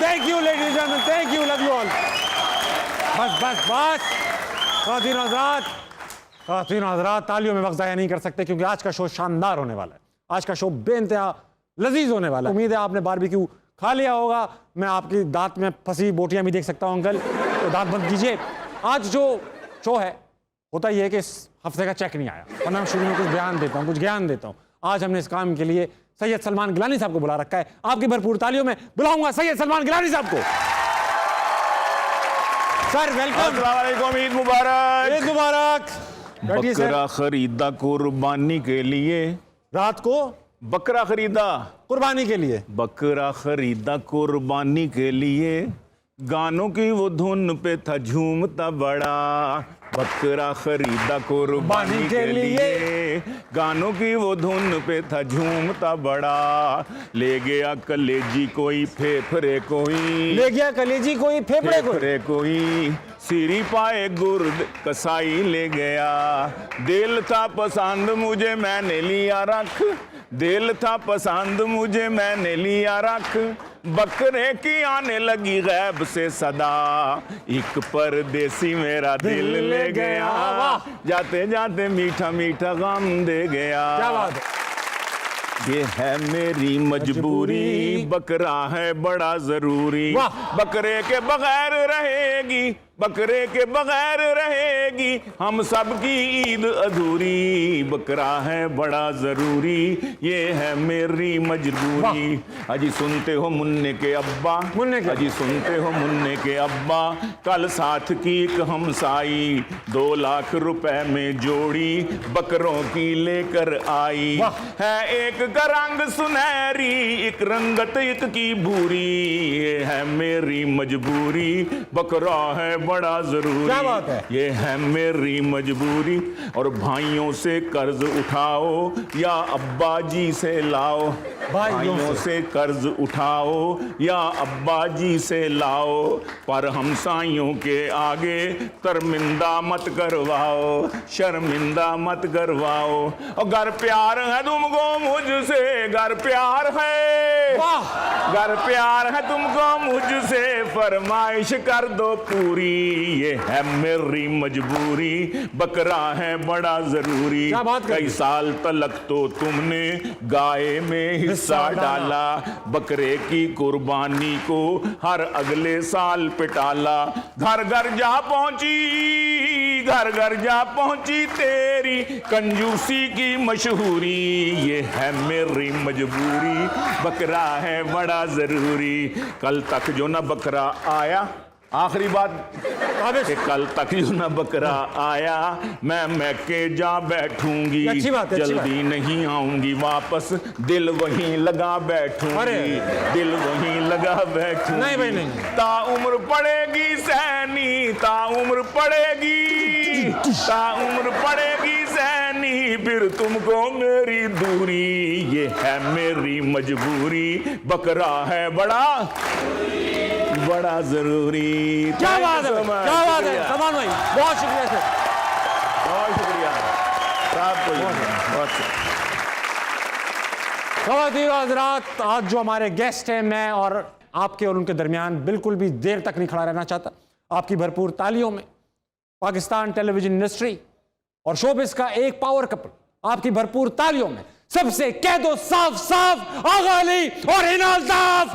Thank you ladies and gentleman, thank you, love you all. बस बस बस, ख़वातीन हज़रात तालियों में वक्त ज़ाया नहीं कर सकते क्योंकि आज का शो शानदार होने वाला है। आज का शो बेइंतहा लजीज होने वाला है। उम्मीद है आपने बारबेक्यू खा लिया होगा। मैं आपकी दांत में फंसी बोटियां भी देख सकता हूं अंकल, तो दांत बंद कीजिए। आज जो शो है होता ही है कि इस हफ्ते का चेक नहीं आया, वरना मैं शुरू में कुछ बयान देता हूँ, कुछ ज्ञान देता हूँ। आज हमने इस काम के लिए सैयद सलमान गिलानी साहब को बुला रखा है। आपकी भरपूर तालियों में बुलाऊंगा सैयद सलमान गिलानी साहब को। Sir welcome. अस्सलाम वालेकुम, ईद मुबारक। ईद मुबारक। बकरा खरीदा कुर्बानी के लिए, रात को बकरा खरीदा कुर्बानी के लिए, बकरा खरीदा कुर्बानी के लिए, गानों की वो धुन पे था झूमता बड़ा। बकरा खरीदा कुर्बानी के लिए, गानों की वो धुन पे था झूमता बड़ा। ले गया कलेजी कोई फेफड़े कोई, ले गया कलेजी कोई फेफड़े फेफड़े कोई, सीरी पाए गुर्द कसाई ले गया। दिल था पसंद मुझे मैंने लिया रख, दिल था पसंद मुझे मैंने लिया रख। बकरे की आने लगी गैब से सदा, एक परदेसी मेरा दिल ले गया। जाते जाते मीठा मीठा गम दे गया। क्या बात है। ये है मेरी मजबूरी, बकरा है बड़ा जरूरी। बकरे के बगैर रहेगी, बकरे के बगैर रहेगी हम सबकी ईद अधूरी। बकरा है बड़ा जरूरी, ये है मेरी मजबूरी। अजी सुनते हो मुन्ने के अब्बा, अजी सुनते हो मुन्ने के अब्बा, कल साथ की एक हमसाई 2 लाख रुपए में जोड़ी बकरों की लेकर आई। है एक का रंग सुनहरी, एक रंगत एक की भूरी। ये है मेरी मजबूरी, बकरा है बड़ा जरूरी। क्या बात है। ये है मेरी मजबूरी। और भाइयों से कर्ज उठाओ या अब्बा जी से लाओ, भाइयों से कर्ज उठाओ या अब्बा जी से लाओ, पर हमसाइयों के आगे शर्मिंदा मत करवाओ, शर्मिंदा मत करवाओ। और घर प्यार है तुमको मुझसे, घर प्यार है, घर प्यार है तुमको मुझसे, फरमाइश कर दो पूरी। ये है मेरी मजबूरी, बकरा है बड़ा जरूरी। कई साल तलक तो तुमने गाय में हिस्सा डाला, बकरे की कुर्बानी को हर अगले साल पे टाला। घर घर जा पहुंची, घर घर जा पहुंची तेरी कंजूसी की मशहूरी। ये है मेरी मजबूरी, बकरा है बड़ा जरूरी। कल तक जो ना बकरा आया, आखिरी बात कि कल तक जो ना बकरा आया, मैं मैके जा बैठूंगी। जल्दी नहीं आऊंगी वापस, दिल वहीं लगा बैठूंगी, दिल वहीं लगा बैठूंगी। नहीं भाई नहीं, ताउम्र पड़ेगी सैनी, ताउम्र पड़ेगी, ताउम्र पड़ेगी सैनी, फिर तुमको मेरी दूरी। ये है मेरी मजबूरी, बकरा है बड़ा बड़ा जरूरी। क्या बात है, क्या बात है सलमान भाई, बहुत शुक्रिया सर, बहुत शुक्रिया साहब को, बहुत ख़वातीन हज़रात। आज जो हमारे गेस्ट हैं, मैं और आपके और उनके दरमियान बिल्कुल भी देर तक नहीं खड़ा रहना चाहता। आपकी भरपूर तालियों में पाकिस्तान टेलीविजन इंडस्ट्री और शोबिस का एक पावर कपल, आपकी भरपूर तालियों में सबसे कह दो साफ साफ, आगा अली और हिना अल्ताफ।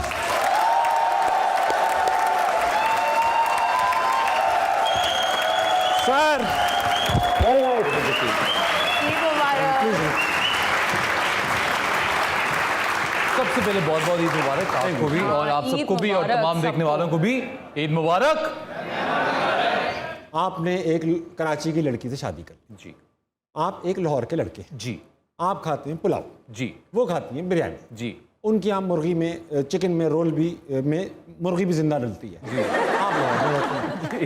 सर सबसे पहले बहुत बहुत ईद मुबारक आपको भी और आप सबको भी और तमाम देखने वालों को भी ईद मुबारक। आपने एक कराची की लड़की से शादी कर ली जी, आप एक लाहौर के लड़के जी, आप खाते हैं पुलाव जी, वो खाती हैं बिरयानी जी, उनकी यहाँ मुर्गी में चिकन में रोल भी में मुर्गी भी जिंदा डलती है जी। आप लाहौर में रहते हैं।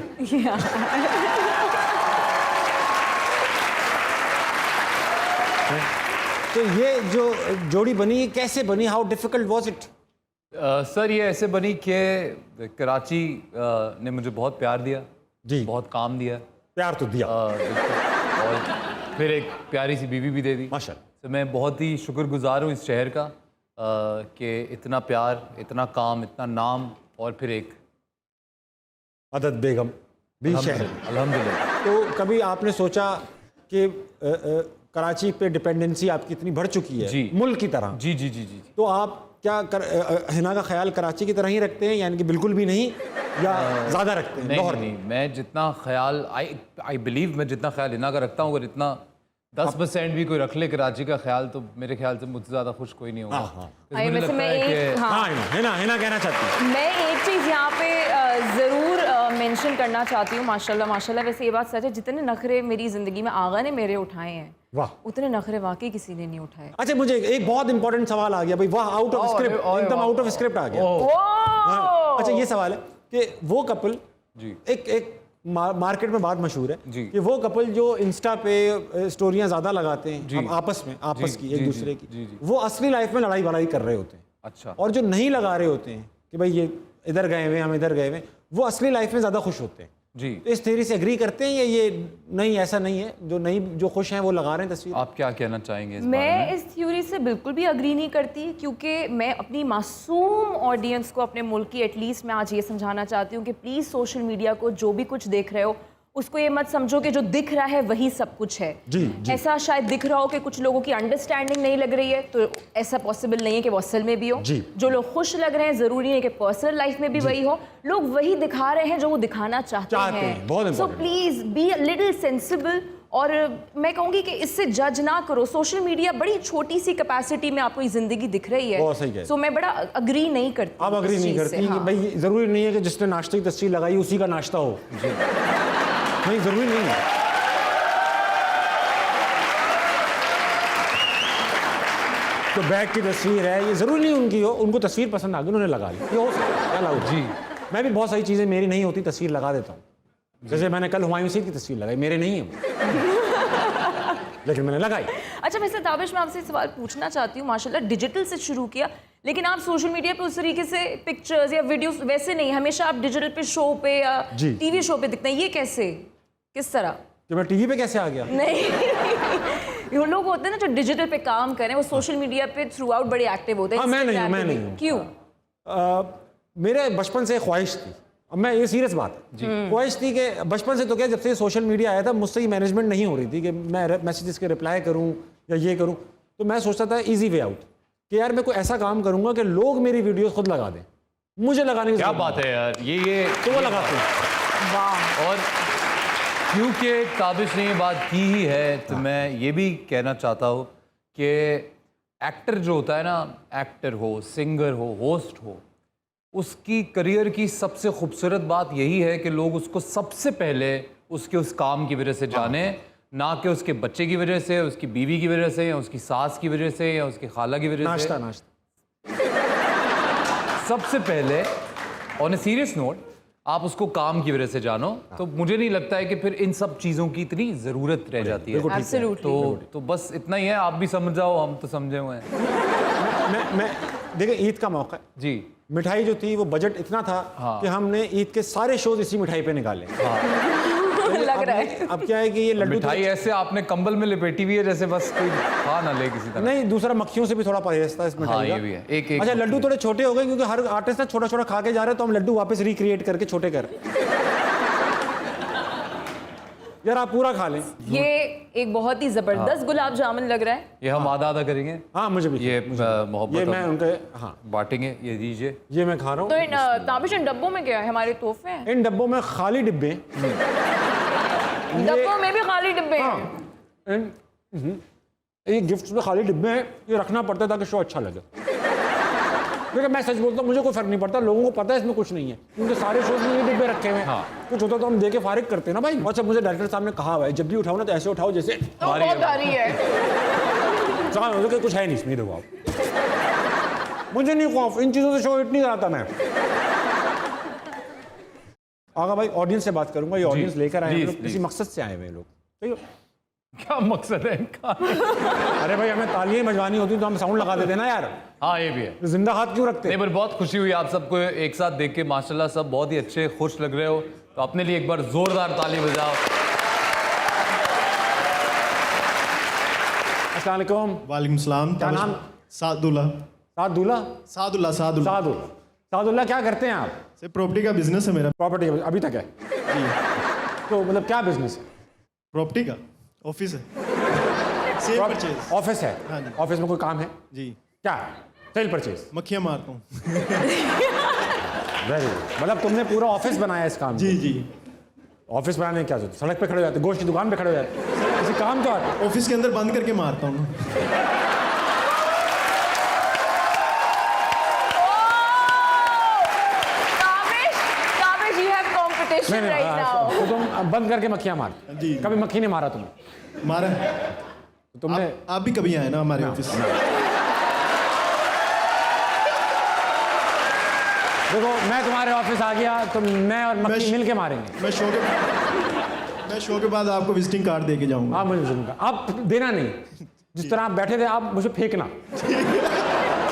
तो ये जो जोड़ी बनी कैसे बनी, how difficult was it? Sir ये ऐसे बनी कि कराची ने मुझे बहुत प्यार दिया जी, बहुत काम दिया, प्यार तो दिया और फिर एक प्यारी सी बीवी भी दे दी माशाअल्लाह। तो मैं बहुत ही शुक्रगुजार हूँ इस शहर का कि इतना प्यार, इतना काम, इतना नाम और फिर एक अदद बेगम भी शहर। अल्हम्दुलिल्लाह। तो कभी आपने सोचा कि कराची पे डिपेंडेंसी आपकी इतनी बढ़ चुकी है जी। मुल्क की तरह, जी जी जी जी तो आप क्या हिना का ख्याल कराची की तरह ही रखते हैं, यानी कि बिल्कुल भी नहीं, या ज़्यादा रखते हैं? नहीं लाहौर नहीं, मैं जितना ख्याल आई बिलीव मैं जितना ख्याल हिना का रखता हूँ, अगर इतना 10% भी कोई रख ले कराची का ख्याल, तो मेरे ख्याल से मुझसे ज़्यादा खुश कोई नहीं होगा। हाँ, हाँ। तो मुझे वैसे लगता मैं है एक कि हाँ हिना कहना चाहती हूँ। मैं एक चीज़ यहाँ पे ज़रूर मेंशन करना चाहती हूँ। माशाल्लाह माशाल्लाह, वैसे ये बात सच है, जितने नखरे मेरी ज़िंदगी में आगा ने मेरे उठाए हैं, वाह। उतने नखरे वाकई किसी ने नहीं उठाए। अच्छा, मुझे एक बहुत इंपॉर्टेंट सवाल आ गया भाई, वाह, आउट ऑफ स्क्रिप्ट, एकदम आउट ऑफ स्क्रिप्ट आ गया। हाँ, अच्छा ये सवाल है कि वो कपल जी एक मार्केट में बात मशहूर है जी। कि वो कपल जो इंस्टा पे स्टोरियां ज्यादा लगाते हैं अब आपस की जी, एक जी, दूसरे जी, की, जी, जी। वो असली लाइफ में लड़ाई वड़ाई कर रहे होते हैं, अच्छा और जो नहीं लगा रहे होते हैं कि भाई ये इधर गए हुए हम इधर गए हुए, वो असली लाइफ में ज्यादा खुश होते हैं। जी। तो इस थ्योरी से एग्री करते हैं या ये नहीं, ऐसा नहीं है, जो खुश हैं वो लगा रहे हैं तस्वीर? आप क्या कहना चाहेंगे इस बारे मैं में? इस थ्योरी से बिल्कुल भी अग्री नहीं करती, क्योंकि मैं अपनी मासूम ऑडियंस को, अपने मुल्क की एटलीस्ट मैं आज ये समझाना चाहती हूँ कि प्लीज़ सोशल मीडिया को जो भी कुछ देख रहे हो, उसको ये मत समझो कि जो दिख रहा है वही सब कुछ है। जी, जी। ऐसा शायद दिख रहा हो कि कुछ लोगों की अंडरस्टैंडिंग नहीं लग रही है, तो ऐसा पॉसिबल नहीं है कि वो असल में भी हो। जी। जो लोग खुश लग रहे हैं, ज़रूरी है कि पर्सनल लाइफ में भी वही हो। लोग वही दिखा रहे हैं जो वो दिखाना चाहते हैं। बहुत सो important। Please be a little sensible. और मैं कहूँगी कि इससे जज ना करो। सोशल मीडिया बड़ी छोटी सी कैपेसिटी में आपको ये ज़िंदगी दिख रही बहुत सही कह है, रही। सो मैं बड़ा अग्री नहीं करती। आप अग्री इस नहीं चीज़ करती से, कि हाँ। भाई जरूरी नहीं है कि जिसने नाश्ते की तस्वीर लगाई उसी का नाश्ता हो? नहीं, जरूरी नहीं है। तो बैग की तस्वीर है, ये जरूरी नहीं उनकी हो, उनको तस्वीर पसंद आ गई, उन्होंने लगा ली, ये हो सकता है, क्या लागू? जी। मैं भी बहुत सारी चीजें मेरी नहीं होती तस्वीर लगा देता हूँ। जैसे मैंने कल हुमायूं सीट की तस्वीर लगाई, मेरे नहीं है लेकिन मैंने लगाई। अच्छा, वैसे ताबिश मैं आपसे सवाल पूछना चाहती हूँ। माशाल्लाह डिजिटल से शुरू किया, लेकिन आप सोशल मीडिया पे उस तरीके से पिक्चर्स या वीडियोस वैसे नहीं, हमेशा आप डिजिटल पे शो पे या जी। टीवी शो पे दिखते हैं, ये कैसे, किस तरह? कि मैं टीवी पे कैसे आ गया? नहीं वो लोग होते हैं ना जो डिजिटल पे काम करें, वो सोशल मीडिया पे थ्रू आउट बड़े एक्टिव होते हैं। हाँ, मैं नहीं हूँ, Instagram मैं पे भी। नहीं हूँ। क्यों? मेरे बचपन से ख्वाहिश थी, अब मैं ये सीरियस बात है, ख्वाहिश थी कि बचपन से तो क्या, जब से सोशल मीडिया आया था मुझसे ही मैनेजमेंट नहीं हो रही थी कि मैं मैसेजेस के रिप्लाई करूं या ये करूं, तो मैं सोचता था इजी वे आउट कि यार मैं कोई ऐसा काम करूंगा कि लोग मेरी वीडियोस खुद लगा दें, मुझे लगाने की क्या जरूरत बात है यार, ये तो वो लगाते हैं। वाह। और क्योंकि ताबिश ने ये बात की ही है, तो मैं ये भी कहना चाहता हूँ कि एक्टर जो होता है ना, एक्टर हो, सिंगर हो, होस्ट हो, उसकी करियर की सबसे खूबसूरत बात यही है कि लोग उसको सबसे पहले उसके उस काम की वजह से जाने, ना कि उसके बच्चे की वजह से, उसकी बीवी की वजह से, या उसकी सास की वजह से, या उसकी खाला की वजह से। नाश्ता सबसे पहले ऑन ए सीरियस नोट आप उसको काम की वजह से जानो, तो मुझे नहीं लगता है कि फिर इन सब चीज़ों की इतनी ज़रूरत रह जाती है। Absolutely। तो बस इतना ही है, आप भी समझ जाओ, हम तो समझे हुए हैं। मैं देखिए, ईद का मौका है, जी मिठाई जो थी वो बजट इतना था कि हमने ईद के सारे शोज इसी मिठाई पे निकाले। लग रहा है। अब क्या है कि ये लड्डू मिठाई ऐसे आपने कंबल में लपेटी हुई है जैसे बस कोई खा ना ले किसी तरह। नहीं, दूसरा मक्खियों से भी थोड़ा परहेज था इस मिठाई हाँ, का। ये भी है। एक अच्छा, लड्डू थोड़े छोटे हो गए क्योंकि हर आर्टिस्ट ना छोटा छोटा खा के जा रहे हैं, तो हम लड्डू वापस रिक्रिएट करके छोटे कर यार आप पूरा खा लें। ये एक बहुत ही जबरदस्त गुलाब जामुन लग रहा है। ये हम आधा आधा करेंगे, हाँ मुझे भी ये ये मोहब्बत मैं हम उनके हाँ बांटेंगे, ये दीजिए। ये मैं खा रहा तो हूँ। इन ताबिश इन डब्बों में क्या है? हमारे तोहफे हैं। इन डब्बों में खाली डिब्बे डब्बों में भी खाली डिब्बे हैं। ये गिफ्ट में खाली डिब्बे हैं, ये रखना पड़ता है ताकि शो अच्छा लगे। लेकिन मैं सच बोलता हूँ, मुझे कोई फर्क नहीं पड़ता, लोगों को पता है इसमें कुछ नहीं है, क्योंकि सारे शोज में ये डिब्बे रखे हुए हैं। कुछ होता तो हम दे के फारिग करते हैं ना भाई। अच्छा, मुझे डायरेक्टर साहब ने कहा हुआ है जब भी उठाओ ना तो ऐसे उठाओ जैसे तो बहुत भारी है। कि कुछ है नहीं इसमें, देखो आप। मुझे नहीं खौफ, इन चीज़ों से शो हिट नहीं कराता मैं। आगा भाई, ऑडियंस से बात करूंगा, ये ऑडियंस लेकर आए हैं लोग, किसी मकसद से आए हुए हैं लोग, ठीक है? क्या मकसद है इनका? अरे भाई, हमें तालियां बजवानी होती तो हम साउंड लगा देते ना यार, हाँ ये भी है। जिंदा हाथ क्यों रखते? नहीं, पर बहुत खुशी हुई आप सबको एक साथ देख के, माशाल्लाह सब बहुत ही अच्छे खुश लग रहे हो, तो अपने लिए एक बार जोरदार ताली बजाओ। अस्सलाम वालेकुम। वालेकुम सलाम। क्या नाम? सादुल्ला। सादुल्ला। सादुल्ला। सादुल्ला। सादुल्ला। सादुल्लाह क्या करते हैं आप? सर प्रॉपर्टी का बिजनेस है मेरा। प्रॉपर्टी अभी तक है? जी। तो मतलब क्या बिजनेस है? प्रॉपर्टी का ऑफिस है, सेल परचेज। ऑफिस है? हाँ जी। ऑफिस में कोई काम है? जी। क्या है? Cell purchase? मक्खियाँ मारता हूँ। Very good. मतलब तुमने पूरा ऑफिस बनाया इस काम? जी जी। ऑफिस बनाने की क्या जरूरत? सड़क पे खड़े हो जाते, गोश्त की दुकान पे खड़े हो जाते, किसी काम तो आते। ऑफिस के अंदर बंद करके मारता हूँ। काबिश, you have competition right now. तो तुम बंद करके मक्खियां मार? जी। कभी मक्खी ने मारा तुम्हें? मारा। तो तुमने आप भी कभी आए ना हमारे ऑफिस? देखो, मैं तुम्हारे ऑफिस आ गया तो मैं और मक्खी मिल के मारेंगे। मैं शो के बाद आपको विजिटिंग कार्ड दे के जाऊंगा। आप मुझे सुनूंगा, आप देना नहीं। जिस तरह आप बैठे थे, आप मुझे फेंकना।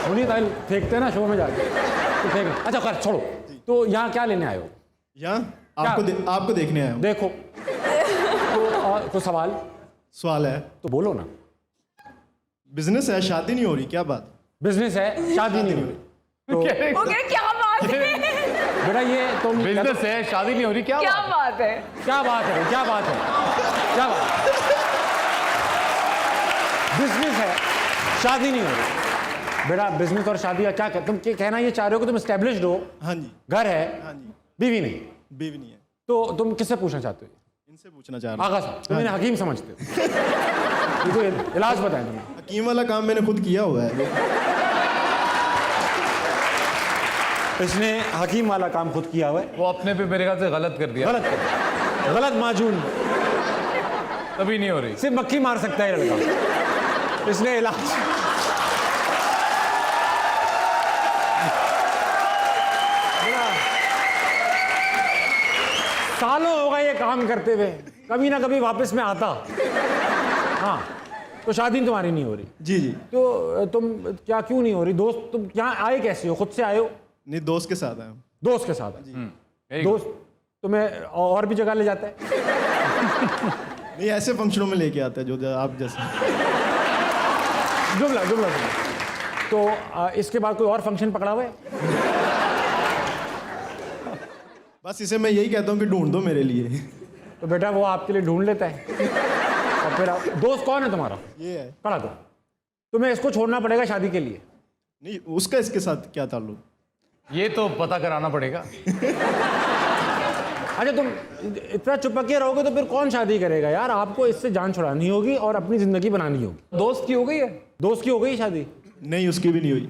उन्हीं तरह फेंकते हैं ना शो में जाके, तो फेंकना। अच्छा कर, छोड़ो। तो यहाँ क्या लेने आए हो? यहाँ आपको देखने आया हूँ। देखो तो सवाल है तो बोलो ना। बिजनेस है, शादी नहीं हो रही, क्या बात? बिजनेस है, शादी नहीं हो रही तो ओके, क्या बात है? बेटा ये तुम बिजनेस है, शादी नहीं हो रही, क्या क्या बात है? क्या बात है? क्या बात है? क्या बात? बिजनेस है, शादी नहीं हो रही। बेटा बिजनेस और शादी का क्या तुम कहना ये चाह रहे हो कि तुम एस्टेब्लिश्ड हो? हाँ जी। घर है? हाँ जी। बीवी नहीं? बीवी नहीं है। तो तुम किससे पूछना चाहते हो? इनसे पूछना चाह रहा हूँ। आगा साहब, तुम इन्हें हकीम समझते हो? ये तो इलाज बताएं तुम्हें। हकीम वाला काम मैंने खुद किया हुआ है। इसने हकीम वाला काम खुद किया हुआ है। वो अपने पे मेरे ख्याल से गलत कर दिया। गलत माजून तभी नहीं हो रही। सिर्फ मक्खी मार सकता है ये लड़का। इसने इलाज सालों होगा ये काम करते हुए, कभी ना कभी वापस में आता। हाँ, तो शादी तुम्हारी नहीं हो रही? जी जी। तो तुम क्या क्यों नहीं हो रही? दोस्त तुम यहाँ आए कैसे हो? खुद से आए हो? नहीं, दोस्त के साथ आया हूँ। दोस्त के साथ? दोस्त तुम्हें और भी जगह ले जाता है? नहीं, ऐसे फंक्शनों में लेके आता है जो आप जैसे। जुमला जुमला तो इसके बाद कोई और फंक्शन पकड़ा हुआ है? बस इसे मैं यही कहता हूँ कि ढूंढ दो मेरे लिए। तो बेटा वो आपके लिए ढूंढ लेता है। और फिर दोस्त कौन है तुम्हारा? ये है। पढ़ा दो। तुम्हें इसको छोड़ना पड़ेगा शादी के लिए। नहीं, उसका इसके साथ क्या ताल्लुक? ये तो पता कराना पड़ेगा। अच्छा, तुम इतना चुपके रहोगे तो फिर कौन शादी करेगा यार? आपको इससे जान छुड़ानी होगी और अपनी जिंदगी बनानी होगी। दोस्त की हो गई है? दोस्त की हो गई शादी? नहीं, उसकी भी नहीं हुई।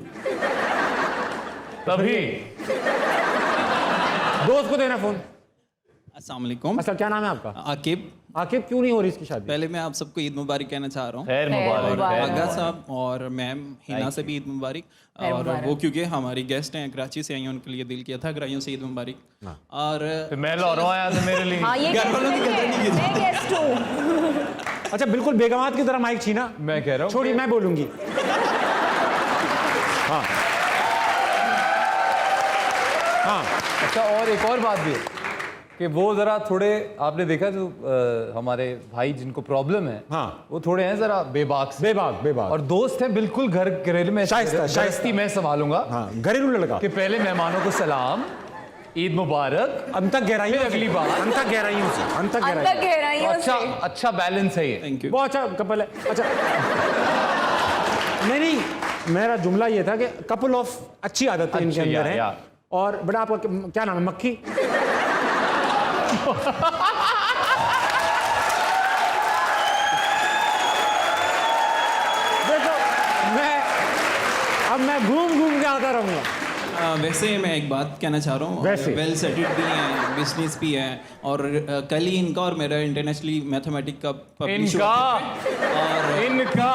तभी दोस्त को देना फोन। अस्सलाम वालेकुम। अच्छा, क्या नाम है आपका? आकिब। आकिब, क्यों नहीं हो रही इसकी शादी? पहले मैं आप सबको ईद मुबारक कहना चाह रहा हूँ। खैर मुबारक। आगा साहब और मैम हिना से भी ईद मुबारक। और वो क्योंकि हमारी गेस्ट हैं, कराची से आई हैं, उनके लिए दिल किया था कराइयों से ईद मुबारक। और फिर मैं लाहौरों आया था मेरे लिए। हाँ, ये घर वालों की कदर नहीं की। मैं गेस्ट हूँ। अच्छा, बिल्कुल बेगमात की तरह माइक छीना। मैं कह रहा हूँ छोड़ी, मैं बोलूंगी। हाँ हाँ। अच्छा, और एक और बात भी है कि वो जरा थोड़े, आपने देखा जो हमारे भाई जिनको प्रॉब्लम है, हाँ, वो थोड़े हैं जरा बेबाक से। बेबाक और दोस्त है बिल्कुल घरेलू में शाइस्ता मैं संभालूंगा। हाँ, घरेलू लड़का कि पहले मेहमानों को सलाम, ईद मुबारक, अंतक गहराइयों फिर अगली बात अंतक गहराइयों से अंतक अंदर गहराइयों अच्छा से। अच्छा बैलेंस है ये। Thank you. बहुत अच्छा कपल है। अच्छा, नहीं, मेरा जुमला ये था कि कपल ऑफ अच्छी आदतें इनके अच्छी, अंदर हैं। यार। और बेटा आपका क्या नाम है? मक्खी? देखो, मैं घूम के आता रहूंगा। वैसे मैं एक बात कहना चाह रहा हूँ, वैसे? वेल सेटल्ड भी हैं, बिजनेस भी है, और कल ही इनका और मेरा इंटरनेशनली मैथमेटिक्स का publish हुआ इनका और इनका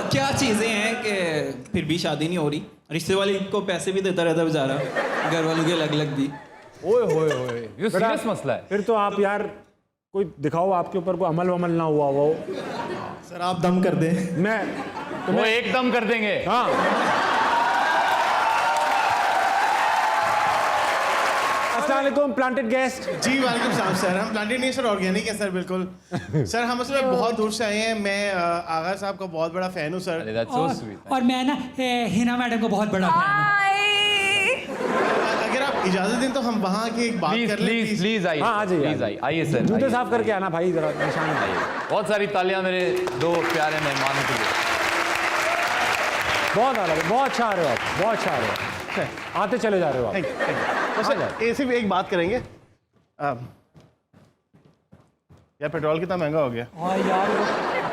क्या चीज़ें हैं कि फिर भी शादी नहीं हो रही। रिश्ते वाले को पैसे भी देता रहता बेचारा, घर वालों के अलग अलग भी। ओए होए होए, ये सीरियस मसला है। फिर तो आप यार कोई दिखाओ आपके ऊपर कोई अमल वमल ना हुआ हो। सर आप दम कर दें। मैं वो एकदम कर देंगे। हाँ, अस्सलाम वालेकुम प्लांटेड गेस्ट। जी वालेकुम सलाम सर। हम प्लांटेड नहीं सर, ऑर्गेनिक है सर, बिल्कुल। सर हम असल में बहुत दूर से आए हैं। मैं आगा साहब का बहुत बड़ा फैन हूँ सर। That's so sweet. और मैं ना हिना मैडम को बहुत बड़ा फैन हूँ। हाय। इजाजत दें तो हम वहाँ की एक बात प्लीज कर लें प्लीज प्लीज आइए हाँ, आ जाइए, प्लीज आ आइए आइए सर जूते आइए। साफ करके आना भाई, जरा निशान आइए। बहुत सारी तालियां मेरे दो प्यारे मेहमानों के लिए। बहुत आला, बहुत अच्छा आ रहे हो आप, बहुत अच्छा आ रहे हो, आते चले जा रहे हो आप। Thank you. तो सर ये सिर्फ एक बात करेंगे, यार पेट्रोल कितना महंगा हो गया। और यार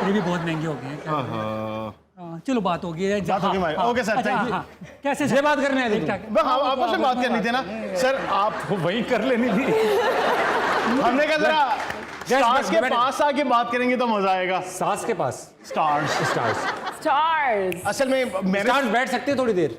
ये भी बहुत महंगे हो गए हैं। हाँ, चलो बात होगी है। बात होगी हमारी। ओके सर, अच्छा, thank you। हाँ, कैसे ये बात करने आई थी ठीक तुम? ठाक। हाँ, आपस में बात करनी थी ना सर, आप वही कर लेनी थी। हमने कहा जरा स्टार्स के बैठ- पास आके बात करेंगे तो मजा आएगा। सास के पास स्टार्स स्टार्स स्टार्स। असल में मैंने स्टार्स बैठ सकते हैं थोड़ी देर?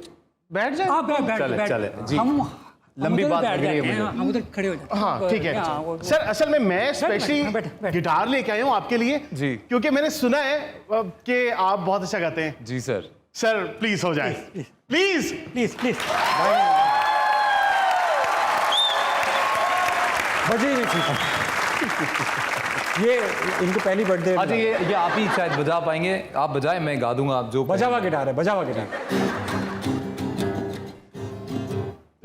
बैठ जाए। हाँ, बैठ चले, बैठ चले, जी। हम लंबी उधर बात बैठ लग रही है जाते हैं, मुझे। हम उधर खड़े हो जाते हैं। हाँ ठीक है। हाँ, सर असल में मैं बैठ, स्पेशली बैठ। गिटार लेके आया हूँ आपके लिए, जी। क्योंकि मैंने सुना है कि आप बहुत अच्छा गाते हैं। जी सर। सर प्लीज हो जाए, प्लीज। Please please. बजे ही नहीं थी। ये इनकी पहली बर्थडे। अच्छा ये आप ही शायद बजा पाएंगे, आप बजाएं मैं गा दूंगा, आप जो बजा हुआ गिटार है, बजा हुआ गिटार।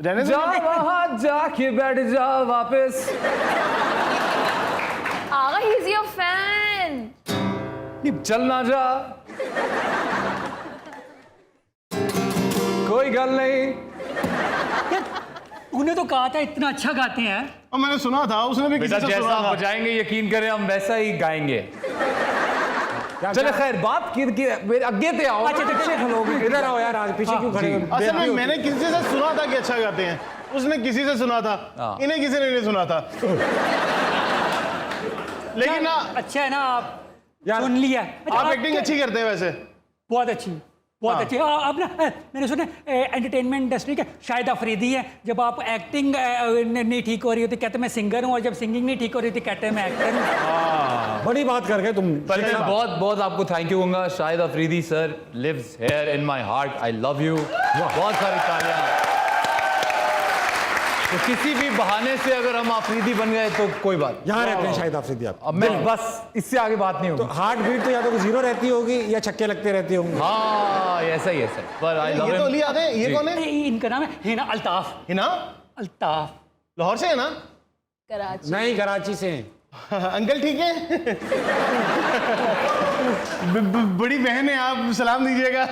रहने जा दो। वहाँ जाके बैठ जा वापस। आगा ही इज योर फैन। चल ना जा, कोई गल नहीं। तूने तो कहा था इतना अच्छा गाते हैं। और मैंने सुना था, उसने भी किसी बेटा से जैसा सुना आप था। बजाएंगे यकीन करें हम वैसा ही गाएंगे। चले खैर बात की मेरे आगे ते आओ। अच्छा, पीछे खलोगे। इधर आओ यार, आज पीछे क्यों खड़े हो? असल में मैंने किसी से सुना था कि अच्छा गाते हैं, उसने किसी से सुना था, हाँ। इन्हें किसी ने नहीं सुना था। लेकिन ना अच्छा है ना, आप यार, सुन लिया। अच्छा, आप एक्टिंग अच्छी करते हैं वैसे। बहुत अच्छी, बहुत अच्छी। आप ना मैंने सुना एंटरटेनमेंट इंडस्ट्री के शाहिद अफरीदी है। जब आप एक्टिंग नहीं ठीक हो रही होती कहते मैं सिंगर हूँ, और जब सिंगिंग नहीं ठीक हो रही थी कहते मैं एक्टर हूँ। बड़ी बात कर गए तुम। मैं बहुत बहुत आपको थैंक यू कहूंगा। Shahid Afridi sir lives here in my heart, I love you. बहुत सारी तालियां। तो किसी भी बहाने से अगर हम अफरीदी बन गए तो कोई बात। यहाँ रहते हैं शायद अफरीदी आप। अब मैं बस इससे आगे बात नहीं तो होगी। हार्ट बीट तो या तो जीरो रहती होगी या छक्के लगते रहते होंगे। हाँ ऐसा ही है सर, पर आई लव ये तो अली याद है, ये जी। कौन है? इनका नाम है हिना अल्ताफ। हिना अल्ताफ। लाहौर से है ना? कराची। नहीं, कराची से हैं। अंकल ठीक है? बड़ी बहन है, आप सलाम दीजिएगा।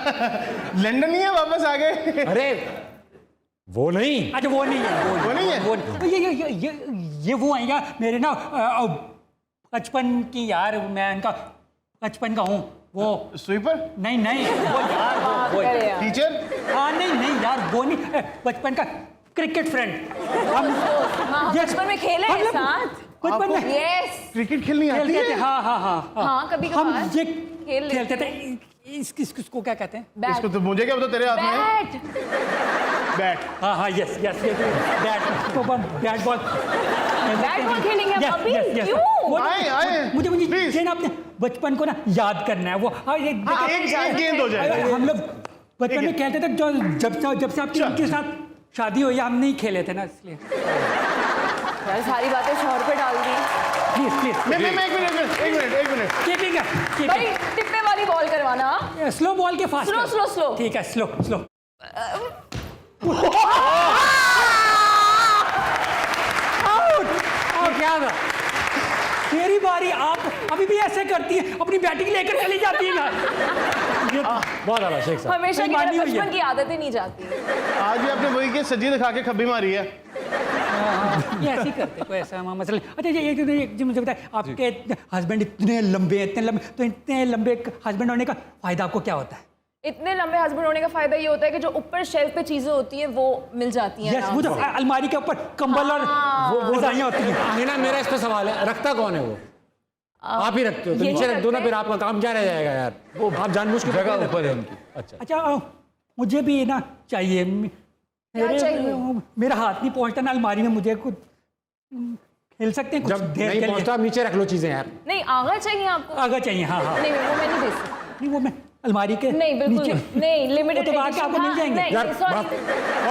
लंदन ही है, वापस आ गए? अरे वो नहीं। अच्छा वो नहीं है, वो नहीं है? वो नहीं। ये वो है यार मेरे ना बचपन की यार, मैं इनका बचपन का हूँ। वो स्वीपर? नहीं नहीं, वो यार वो अरे यार। टीचर? हाँ नहीं नहीं यार, वो नहीं, बचपन का क्रिकेट फ्रेंड। हम हाँ, Yes, बचपन में खेले हम हैं लोग साथ। बचपन में यस। क्रिकेट खेलनी आती खेलते थे। है? हाँ हाँ हाँ हाँ, कभी हम कभार ये खेल लेते खेलते थे। इसको क्या कहते हैं? इसको तो मुझे क्या पता, तेरे हाथ में है। बैट। बैट। हाँ हाँ yes yes yes bat bat ball bat ball खेलेंगे हम अभी? क्यों? आए, ये ना अपने बचपन को ना याद करना है। वो हाँ ये हाँ, एक गेंद हो जाए। हम लोग बचपन में खेलते थे, जो जब से आपकी उनके साथ शादी हुई हम नहीं खेले थे ना, इसलिए यार सारी बातें शोहर पे डाल दी। प्लीज प्लीज मैं एक मिनट। कीपिंग भाई टिप्पे वाली बॉल करवाना। स्लो बॉल के फास्ट स्लो। ठीक है, स्लो स्लो। और क्या था? मेरी बारी। आप अभी भी ऐसे करती है, अपनी बैटिंग लेकर चली जाती है ना। ये बहुत आला शेख साहब। हमेशा की मानी तरह हुई है। बचपन की आदतें नहीं जाती। आज भी आपने वही के सज्जी दिखा के खब्बी मारी है। ये ऐसे ही करते, कोई ऐसा मसला। अच्छा ये मुझे बताए, आपके हस्बैंड इतने लंबे, तो इतने लंबे हस्बैंड होने का फायदा आपको क्या होता है? इतने लंबे हस्बैंड होने का फायदा ये होता है कि जो ऊपर शेल्फ पे चीजें होती हैं वो मिल जाती हैं। यस, वो जो अलमारी के ऊपर कंबल और वो रजाइयाँ होती हैं। हिना, मेरा इस पे सवाल है, रखता कौन है वो? आप ही रखते हो तो यही नीचे रख दो ना, रखते फिर आपका काम क्या रह जाएगा यार? वो आप जानबूझ के जगह ऊपर है उनकी। अच्छा मुझे भी ना चाहिए। चाहिए? मेरा हाथ नहीं पहुंचता ना अलमारी में, मुझे कुछ खेल सकते हैं कुछ जब देर नहीं के लिए? पहुंचता आप नीचे रख लो चीजें यार। नहीं, आगा चाहिए आपको? आगे चाहिए। हाँ हाँ नहीं, वो मैं नहीं दे सकती। नहीं, वो मैं अलमारी के नहीं बिल्कुल नीचे नहीं, लिमिटेड वो तो आके आपको मिल जाएंगे। यार सॉरी।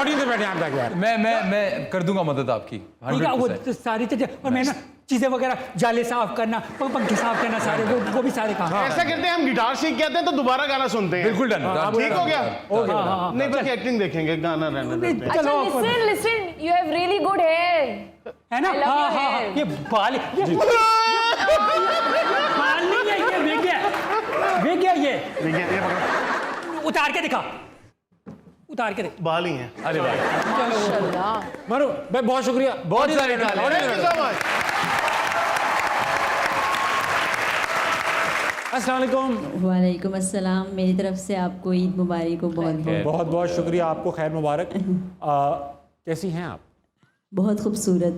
ऑडियंस से बैठे आप तक यार। मैं कर दूंगा मदद आपकी ठीक है, वो 100%। तो सारी चीजें। और मैं ना चीज़ें वगैरह, जाले साफ करना, पंखे साफ करना, सारे वो भी सारे काम। ऐसा करते हैं हम गिटार सीख के आते हैं तो दोबारा गाना सुनते हैं। बिल्कुल डन। ठीक हो गया? हाँ, नहीं बल्कि एक्टिंग देखेंगे, गाना रहने देते हैं। चलो अच्छा listen listen, you have really good hair. है ना? I love हाँ your हाँ हाँ, hair. ये बाल नहीं है, ये वे क्या ये देखिए ये पकड़ो, उतार के दिखा, उतार के दिखा। बाल ही हैं। अरे भाई माशाल्लाह। मारो भाई, बहुत शुक्रिया। बहुत सारे ताले। Thank you so much. अस्सलाम वालेकुम। वालेकुम अस्सलाम। मेरी तरफ से आपको ईद मुबारक हो। बहुत बहुत बहुत बहुत शुक्रिया, आपको खैर मुबारक। कैसी हैं आप? बहुत खूबसूरत।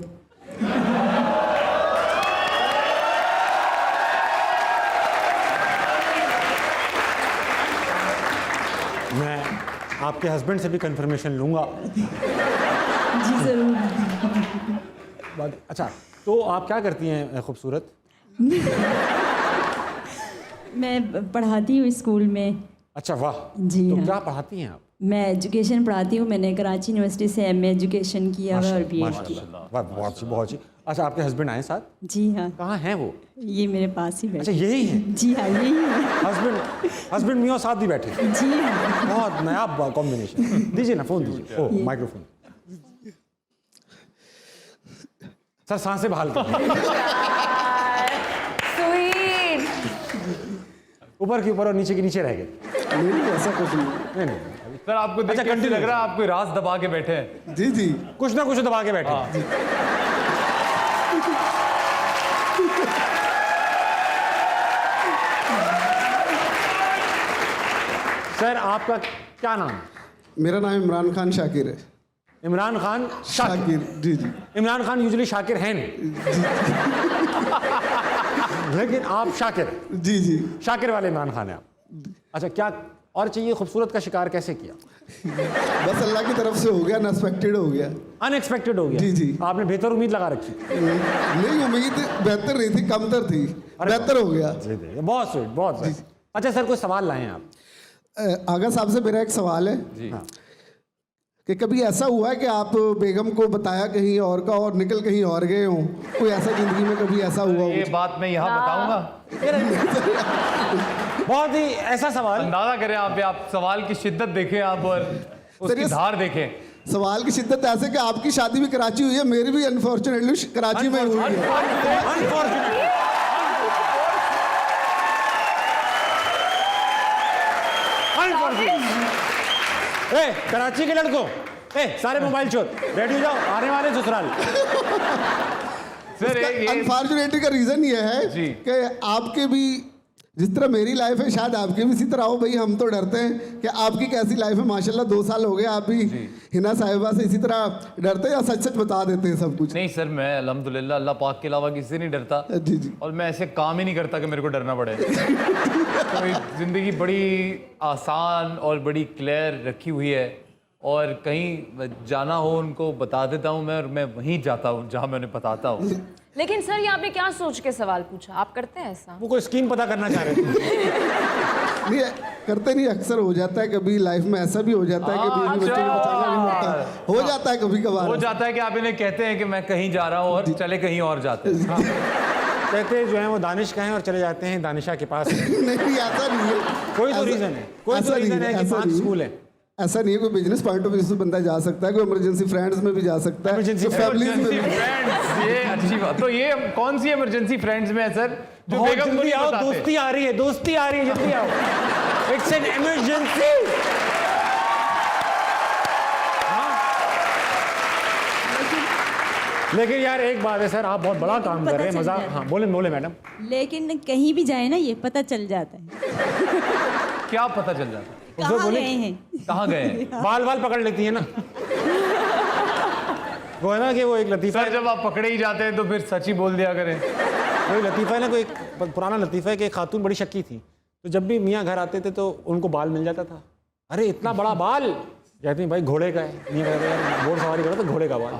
मैं आपके हस्बैंड से भी कंफर्मेशन लूँगा। जी ज़रूर। अच्छा, तो आप क्या करती हैं खूबसूरत? मैं पढ़ाती हूँ स्कूल में। अच्छा वाह। जी तो हाँ। क्या पढ़ाती हैं आप? मैं एजुकेशन पढ़ाती हूँ। मैंने कराची यूनिवर्सिटी से एमए एजुकेशन किया हुआ और बीएड किया। वाह, बहुत अच्छी, बहुत अच्छी। अच्छा, आपके हस्बैंड आए साथ? जी हाँ, कहाँ हैं वो? ये मेरे पास ही अच्छा, बैठे। यही हैं? जी हाँ, यही है। हस्बैंड मियाँ साथ भी बैठे हैं। जी हाँ। बहुत नया कॉम्बिनेशन। दीजिए ना, फोन दीजिए। ओ, माइक्रोफोन। सर सांसें बहाल करिए। स्वीट। ऊपर के ऊपर और नीचे के नीचे रह गए। नहीं ऐसा कुछ नहीं। नहीं नहीं, सर आपको देख के continue। लग रहा है आप कोई राज दबा के बैठे हैं। जी जी। कुछ ना कुछ दबा के बैठे हैं। सर आपका क्या नाम है? मेरा नाम इमरान खान शाकिर है। इमरान खान शाकिर। शाकिर, जी जी। इमरान खान यूजुअली शाकिर है नहीं, लेकिन आप शाकिर हैं। जी जी। शाकिर वाले इमरान खान है आप। अच्छा, क्या और चाहिए? खूबसूरत का शिकार कैसे किया? बस अल्लाह की तरफ से हो गया, अनएक्सपेक्टेड हो गया। अनएक्सपेक्टेड हो गया। जी, जी। आपने बेहतर उम्मीद लगा रखी। नहीं, उम्मीद बेहतर नहीं थी, कमतर थी। बेहतर हो गया। बहुत स्वीट, बहुत स्वीट। अच्छा सर, कोई सवाल लाए हैं आप? आगा साहब से मेरा एक सवाल है कि कभी ऐसा हुआ है कि आप बेगम को बताया कहीं और का और निकल कहीं और गए हो? कोई ऐसा जिंदगी में कभी ऐसा हुआ हो? ये बात मैं यहाँ बताऊंगा। बहुत ही ऐसा सवाल। अंदाजा करें आप सवाल की शिद्दत देखें आप और उसकी ये धार देखें। सवाल की शिद्दत ऐसे कि आपकी शादी भी कराची हुई है, मेरी भी अनफॉर्चुनेटली कराची में हुई है। ए, कराची के लड़कों, सारे मोबाइल चोर, रेडी हो जाओ, आने वाले ससुराल। सर ये अनफॉर्चुनेटली का रीजन ये है जी। कि आपके भी जिस तरह मेरी लाइफ है शायद आपकी भी इसी तरह हो। भाई हम तो डरते हैं कि आपकी कैसी लाइफ है। माशाल्लाह 2 साल हो गए, आप भी हिना साहिबा से इसी तरह डरते हैं या सच सच बता देते हैं सब कुछ? नहीं सर, मैं अल्हम्दुलिल्लाह अल्लाह पाक के अलावा किसी से नहीं डरता। जी जी। और मैं ऐसे काम ही नहीं करता कि मेरे को डरना पड़े। तो ज़िंदगी बड़ी आसान और बड़ी क्लियर रखी हुई है, और कहीं जाना हो उनको बता देता हूँ मैं, और मैं वहीं जाता हूँ जहाँ मैं उन्हें बताता हूँ। लेकिन सर ये आपने क्या सोच के सवाल पूछा? आप करते हैं ऐसा? वो कोई स्कीम पता करना चाह रहे थे। नहीं करते नहीं, अक्सर हो जाता है कभी लाइफ में, ऐसा भी हो जाता है कि बीवी बच्चों को बचाना नहीं होता, हो जाता है कभी कभार। हो जाता है कि आप इन्हें कहते हैं कि मैं कहीं जा रहा हूँ और चले कहीं और जाते हैं। कहते जो है वो दानिश का है और चले जाते हैं दानिशा के पास। नहीं ऐसा नहीं है। कोई तो ऐसा- रीजन है, कोई तो ऐसा नहीं रीजन है कि ऐसा 5 नहीं है। स्कूल है। ऐसा नहीं है, कोई बिजनेस पॉइंट ऑफ व्यू से बंदा जा सकता है, कोई इमरजेंसी फ्रेंड्स में भी जा सकता है, Emergency फैमिली में इमरजेंसी भी। फ्रेंड्स, ये अच्छी बात। तो ये कौन सी इमरजेंसी फ्रेंड्स में है सर जो बहुत बेगम को जल्दी नहीं आओ, बताते? दोस्ती आ रही है, दोस्ती आ रही है, जल्दी आओ। It's an emergency. लेकिन यार एक बात है सर, आप बहुत बड़ा काम कर रहे हैं, मजा। हाँ बोले बोले मैडम। लेकिन कहीं भी जाए ना ये पता चल जाता है क्या पता चल जाता है? कहाँ गए हैं। कहाँ गए हैं? बाल बाल पकड़ लेती है ना। वो है ना कि वो एक लतीफा सर जब आप पकड़े ही जाते हैं तो फिर सच ही बोल दिया करें। कोई लतीफ़ा है ना, कोई एक पुराना लतीफ़ा है कि एक खातून बड़ी शक्की थी, तो जब भी मियाँ घर आते थे तो उनको बाल मिल जाता था। अरे इतना बड़ा बाल, कहती भाई घोड़े का है। मियाँ कहते यार घोड़ सवारी करो तो घोड़े का बाल।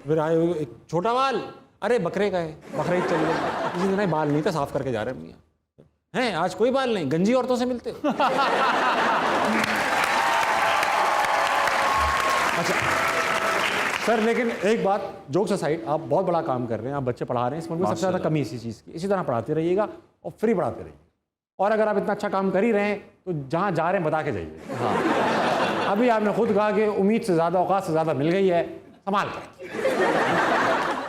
फिर आए एक छोटा बाल, अरे बकरे का है, बकरे चल गए। किसी दिन बाल नहीं था, साफ करके जा रहे हैं मियाँ। हैं आज कोई बाल नहीं, गंजी औरतों से मिलते हो। अच्छा सर लेकिन एक बात, जोक्स असाइड, आप बहुत बड़ा काम कर रहे हैं, आप बच्चे पढ़ा रहे हैं, इस मुल्क में सबसे ज़्यादा कमी इसी चीज़ की। इसी तरह पढ़ाते रहिएगा और फ्री पढ़ाते रहिए। और अगर आप इतना अच्छा काम कर ही रहे हैं तो जहाँ जा रहे हैं बता के जाइए। हाँ, अभी आपने खुद कहा कि उम्मीद से ज़्यादा, औकात से ज़्यादा मिल गई है, संभाल कर।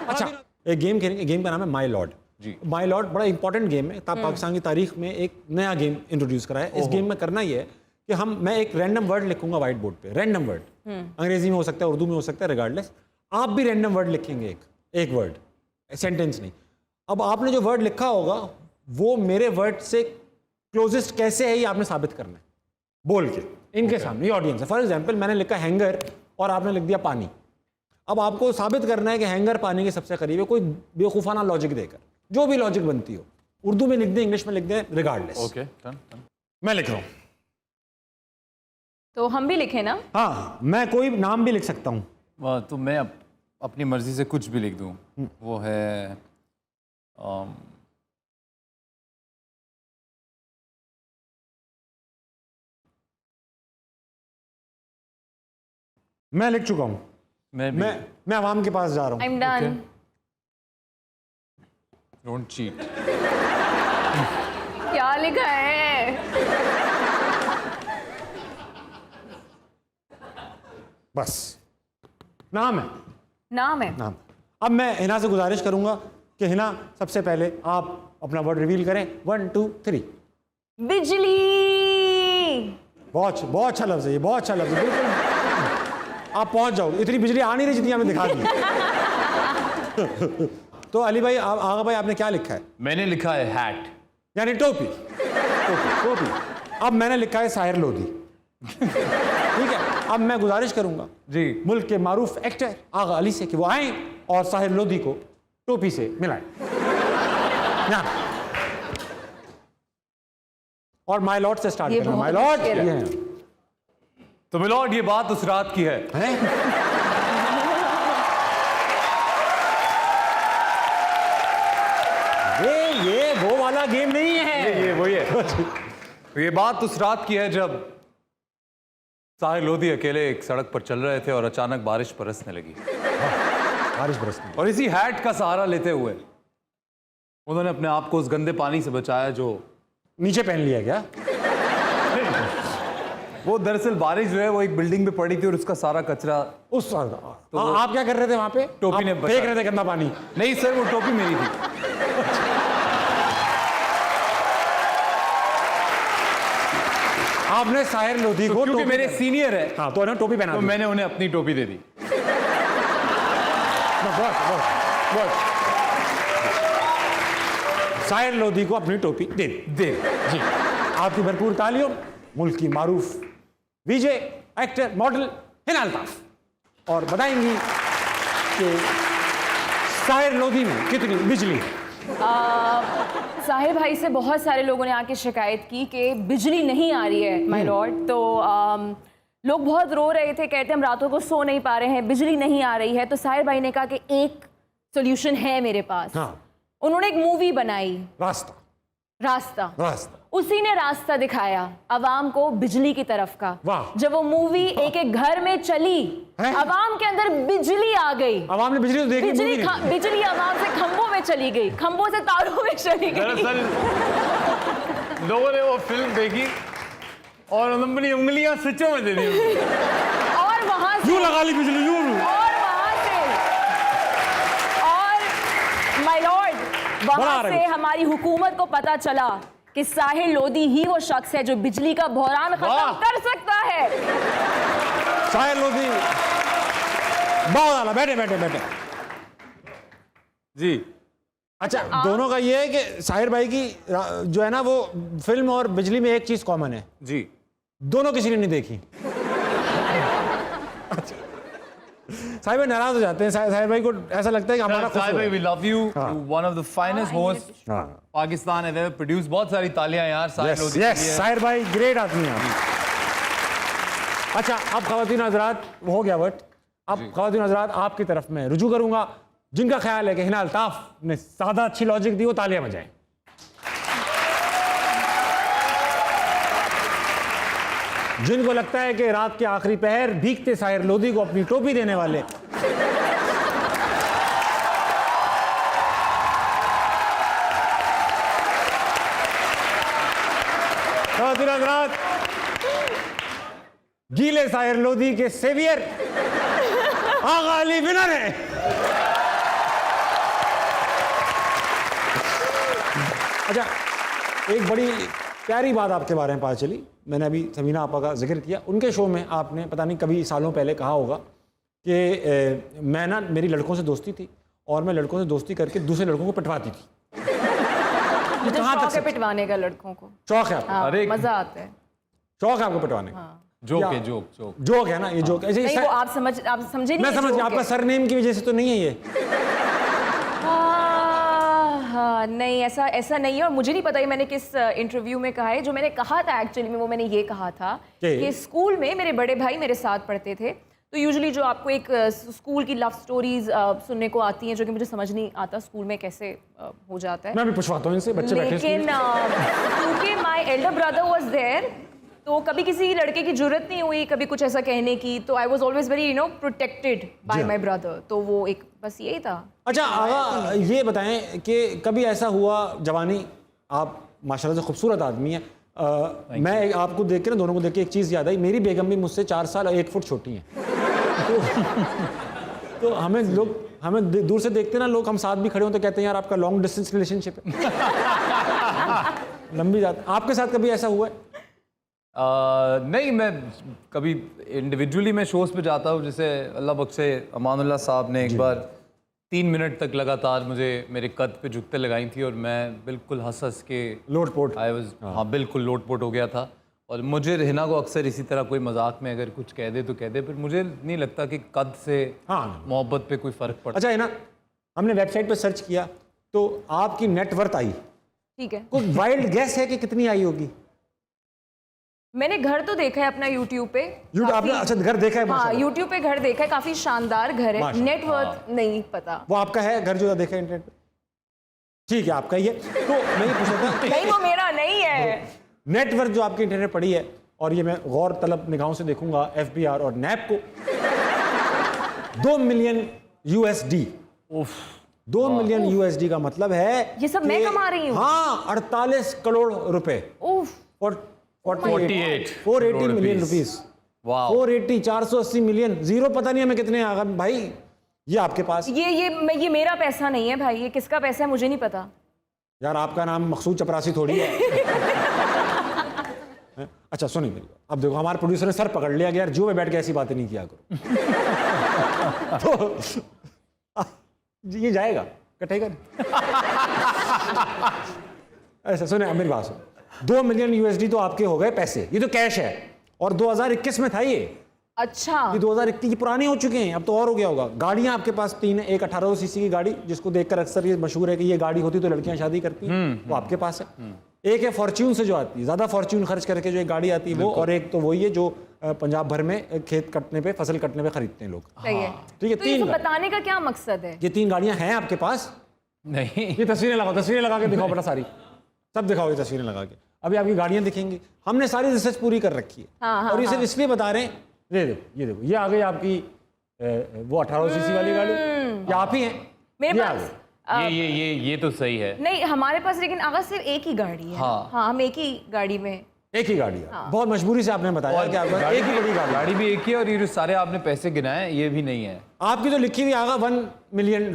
अच्छा, एक गेम खेलेंगे, गेम का नाम है माई लॉर्ड। जी, माई लॉर्ड बड़ा इंपॉर्टेंट गेम है। पाकिस्तान की तारीख में एक नया गेम इंट्रोड्यूस करा है। इस गेम में करना ये है कि मैं एक रैंडम वर्ड लिखूंगा व्हाइट बोर्ड पे, रैंडम वर्ड, अंग्रेजी में हो सकता है, उर्दू में हो सकता है, रिगार्डलेस। आप भी रैंडम वर्ड लिखेंगे, एक वर्ड, सेंटेंस नहीं। अब आपने जो वर्ड लिखा होगा वो मेरे वर्ड से क्लोजेस्ट कैसे है ये आपने साबित करना है, बोल के इनके सामने, ये ऑडियंस है। फॉर एग्जाम्पल मैंने लिखा हैंगर और आपने लिख दिया पानी। अब आपको साबित करना है कि हैंगर पानी के सबसे करीब है, कोई बेवकूफ़ाना लॉजिक देकर, जो भी लॉजिक बनती हो। उर्दू में लिख दें, इंग्लिश में लिख दें, रिगार्डलेस। ओके, मैं लिख रहा हूँ, तो हम भी लिखें ना? हाँ, मैं कोई नाम भी लिख सकता हूँ। तो मैं अपनी मर्जी से कुछ भी लिख दूँ। वो है मैं लिख चुका हूँ। मैं अवाम के पास जा रहा हूँ। I'm done. Don't cheat. क्या लिखा है? बस नाम है, नाम है। नाम। अब मैं हिना से गुजारिश करूंगा कि हिना सबसे पहले आप अपना वर्ड रिवील करें। 1 2 3। बिजली। बहुत बहुत अच्छा लफ्ज़ है ये, बहुत अच्छा लफ्ज़ है, बिल्कुल आप पहुंच जाओ। इतनी बिजली आ नहीं रही जितनी हमें दिखा दी। तो अली भाई, आगा भाई, आपने क्या लिखा है? मैंने लिखा है हैट, यानी टोपी। टोपी। अब मैंने लिखा है साहिर लोधी। ठीक है, अब मैं गुजारिश करूंगा जी मुल्क के मारूफ एक्टर आगा अली से कि वो आए और साहिर लोधी को टोपी से मिलाएं। और माय लॉर्ड से स्टार्ट करना। माय लॉर्ड, ये है। तो मिलॉर्ड, ये बात उस रात की है। ये वो वाला गेम नहीं है। ये वही है। ये बात उस रात की है जब साहिर लोधी अकेले एक सड़क पर चल रहे थे और अचानक बारिश बरसने लगी। बारिश बरसने, और इसी हैट का सहारा लेते हुए उन्होंने अपने आप को उस गंदे पानी से बचाया जो नीचे पहन लिया। क्या वो दरअसल बारिश जो है वो एक बिल्डिंग पे पड़ी थी और उसका सारा कचरा उस आप क्या कर रहे थे वहां पे? टोपी ने फेंक रहे थे गंदा पानी? नहीं सर, वो टोपी मेरी थी। आपने साहिर लोधी को, क्योंकि मेरे सीनियर है, हाँ, तो उन्हें टोपी पहना तो दी। मैंने उन्हें अपनी टोपी दे दी। साहिर लोधी को अपनी टोपी दे जी। आपकी भरपूर तालियों मुल्क की मारूफ विजय एक्टर मॉडल हिना अल्ताफ और बताएंगी कि साहिर लोधी में कितनी बिजली है। साहिर भाई से बहुत सारे लोगों ने आके शिकायत की कि बिजली नहीं आ रही है माय लॉर्ड। तो लोग बहुत रो रहे थे, कहते हम रातों को सो नहीं पा रहे हैं, बिजली नहीं आ रही है। तो साहिर भाई ने कहा कि एक सोल्यूशन है मेरे पास। हाँ। उन्होंने एक मूवी बनाई, रास्ता। उसी ने रास्ता दिखाया अवाम को बिजली की तरफ का। जब वो मूवी एक एक घर में चली, अवाम के अंदर बिजली आ गई। अवाम ने बिजली तो देखी, बिजली अवाम से खंभों में चली गई, खंभों से तारों में चली गई। दरअसल लोगों ने वो फिल्म देखी और अपनी उंगलियां स्विचों में दे दी और वहां से यूं लगा ली बिजली, यूं। और वहां से, और माय लॉर्ड, वहां से हमारी हुकूमत को पता चला कि साहिर लोधी ही वो शख्स है जो बिजली का बहरान खत्म कर सकता है। साहिर लोधी, बहुत आला। बैठे जी। अच्छा, दोनों का ये है कि साहिर भाई की जो है ना वो फिल्म और बिजली में एक चीज कॉमन है जी, दोनों किसी ने नहीं देखी। अच्छा, साहिर भाई नाराज हो जाते हैं। साहिर भाई को ऐसा लगता है कि हमारा साहिर भाई, we love you, one of the finest host Pakistan have ever produced. बहुत सारी तालियां यार साहिर लोधी के लिए। साहिर भाई ग्रेट आदमी हैं। अच्छा, अब ख़वातीन हज़रात, हो गया वट। अब ख़वातीन हज़रात आपकी तरफ में रुजू करूंगा जिनका ख्याल है कि हिना अल्ताफ ने ज़्यादा अच्छी लॉजिक दी, वो तालियां बजाएं। जिनको लगता है कि रात के आखिरी पहर भीगते साहिर लोधी को अपनी टोपी देने वाले हजरात, गीले शायर लोधी के सेवियर आगा अली विनर है। अच्छा, एक बड़ी प्यारी बात आपके बारे में पता चली, मैंने अभी समीना आपा का जिक्र किया, उनके शो में आपने पता नहीं कभी सालों पहले कहा होगा कि मैं ना, मेरी लड़कों से दोस्ती थी और मैं लड़कों से दोस्ती करके दूसरे लड़कों को पिटवाती थी। मुझे शौक है पिटवाने का लड़कों को। शौक है आपको? हाँ, अरे मजा आता है। शौक है आपको पिटवाने का? हाँ। जोक है ना ये जोक? ऐसे नहीं, वो आप समझे नहीं। मैं समझ गया, आपका सरनेम की वजह से तो नहीं है ये? हाँ, नहीं ऐसा नहीं है, और मुझे नहीं पता ये मैंने किस इंटरव्यू में कहा है। जो मैंने कहा था एक्चुअली में, वो मैंने ये कहा था कि स्कूल में मेरे बड़े भाई मेरे साथ पढ़ते थे, तो यूजुअली जो आपको एक स्कूल की लव स्टोरीज सुनने को आती हैं, जो कि मुझे समझ नहीं आता स्कूल में कैसे हो जाता है। मैं भी पूछवाता हूँ इनसे, बच्चे बैठे लेकिन क्योंकि my elder brother was there, तो कभी किसी लड़के की जरूरत नहीं हुई कभी कुछ ऐसा कहने की, तो I was always very protected by my brother, तो वो एक बस यही था। अच्छा आगा, ये बताएं कि कभी ऐसा हुआ जवानी, आप माशाल्लाह से खूबसूरत आदमी हैं, मैं आपको देख के ना, दोनों को देख के एक चीज़ याद आई, मेरी बेगम भी मुझसे 4 साल और 1 फुट छोटी हैं। तो हमें दूर से देखते ना लोग, हम साथ भी खड़े हो तो कहते हैं यार आपका लॉन्ग डिस्टेंस रिलेशनशिप है। लंबी जात। आपके साथ कभी ऐसा हुआ है? नहीं, मैं कभी इंडिविजुअली मैं शोज पे जाता हूँ, जैसे अल्लाह बख्शे अमानुल्लाह साहब ने एक बार 3 मिनट तक लगातार मुझे मेरे कद पे जुगते लगाई थी और मैं बिल्कुल हंस के लोटपोट हाँ बिल्कुल लोटपोट हो गया था। और मुझे रहना को अक्सर इसी तरह कोई मजाक में अगर कुछ कह दे तो कह दे, पर मुझे नहीं लगता कि कद से मोहब्बत पे कोई फ़र्क पड़ता। अच्छा है ना, हमने वेबसाइट पे सर्च किया तो आपकी नेटवर्थ आई, ठीक है, कोई वाइल्ड गेस है कि कितनी आई होगी? मैंने घर तो देखा है अपना यूट्यूब पे। आपने अच्छा घर देखा है? हाँ, यूट्यूब पे घर देखा है, काफी शानदार घर है। नेटवर्थ नहीं पता। वो आपका है घर जो देखा है इंटरनेट पे? ठीक है, आपका ही है। तो मैं ये पूछ रहा था नहीं, वो मेरा नहीं है। नेटवर्थ जो आपके इंटरनेट पड़ी है, और ये मैं गौर तलब निगाहों से देखूंगा FBR और नैप को, 2 मिलियन USD। 2 मिलियन USD का मतलब है ये सब मैं कमा रही हूँ। हाँ, 48 करोड़ रुपए। 480 मिलियन रुपीस। 480, 480 मिलियन, जीरो पता नहीं हमें कितने आ गए भाई। ये आपके पास ये मेरा पैसा नहीं है भाई, ये किसका पैसा है मुझे नहीं पता। यार आपका नाम मकसूद चपरासी थोड़ी है। अच्छा सुनिए मेरी, अब देखो हमारे प्रोड्यूसर ने सर पकड़ लिया कि यार जो में बैठ के ऐसी बातें नहीं किया करो। तो ये जाएगा कटेगा ऐसा। सुने मेरी बात सुनो, 2 मिलियन USD तो आपके हो गए पैसे, ये तो कैश है, और 2021 में था ये। अच्छा, ये 2021 की पुराने हो चुके हैं, अब तो और हो गया होगा। गाड़ियां आपके पास 3 है, एक 1800 सीसी की गाड़ी जिसको देखकर अक्सर ये मशहूर है कि ये गाड़ी होती तो लड़कियां शादी करती हैं, वो आपके पास है। एक है फॉर्च्यून से जो आती है, ज्यादा फॉर्च्यून खर्च करके जो एक गाड़ी आती है वो, और एक तो वही है जो पंजाब भर में खेत कटने पे, फसल कटने पे खरीदते हैं लोग। सही है। तो ये 3 बताने का क्या मकसद है? ये 3 गाड़ियां हैं आपके पास? नहीं, ये तस्वीरें लगाओ, तस्वीरें लगा के दिखाओ बेटा, सारी सब दिखाओ ये तस्वीरें लगा के। अभी आपकी गाड़ियां दिखेंगी, हमने सारी रिसर्च पूरी कर रखी है। और ये सिर्फ इसलिए बता रहे हैं, ये देखो ये आ गई आपकी वो 1800 सीसी वाली गाड़ी, ये आप ही हैं मेरे पास। ये तो सही है। नहीं, हमारे पास लेकिन आगा सिर्फ एक ही गाड़ी है। हाँ, हम एक ही गाड़ी में, एक ही गाड़ी है। बहुत मजबूरी से आपने बताया कि आपका एक ही बड़ी गाड़ी भी एक ही, और ये जो सारे आपने पैसे गिनाए ये भी नहीं है। आपकी तो लिखी हुई आगा $1 मिलियन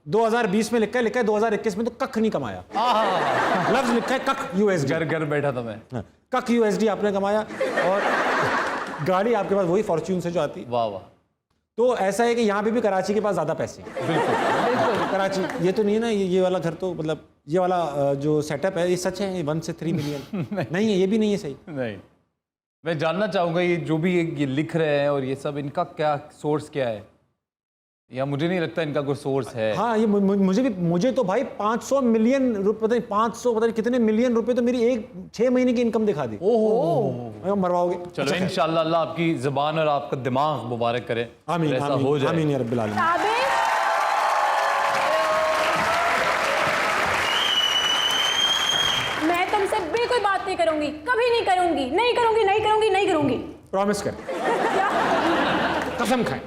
2020 में लिखा है 2021 में तो कख नहीं कमाया। लफ्ज लिखा है कख USD। घर बैठा था मैं, कख USD आपने कमाया, और गाड़ी आपके पास वही फॉर्च्यून से जो आती। वाह वाह। तो ऐसा है कि यहाँ पे भी कराची के पास ज्यादा पैसे हैं। बिल्कुल कराची, ये तो नहीं है ना, ये वाला घर तो मतलब ये वाला जो सेटअप है ये सच है, 1 से 3 मिलियन नहीं है, ये भी नहीं है सही। नहीं, मैं जानना चाहूंगा ये जो भी ये लिख रहे हैं और ये सब, इनका क्या सोर्स क्या है, या मुझे नहीं लगता इनका कोई सोर्स है। हाँ, ये मुझे तो भाई 500 मिलियन रुपए, पता नहीं 500 पता नहीं कितने मिलियन रुपए तो मेरी 6 महीने की इनकम दिखा दी। ओह, मरवाओगे। चलो इंशाल्लाह अल्लाह आपकी ज़बान और आपका दिमाग मुबारक करे, आमीन, ऐसा हो जाए। आमीन या रब्बिल आलमीन। मैं तुमसे बिल्कुल बात नहीं करूंगी, कभी नहीं करूंगी, नहीं करूंगी, नहीं करूंगी, नहीं करूंगी। प्रॉमिस कर, कसम खाए,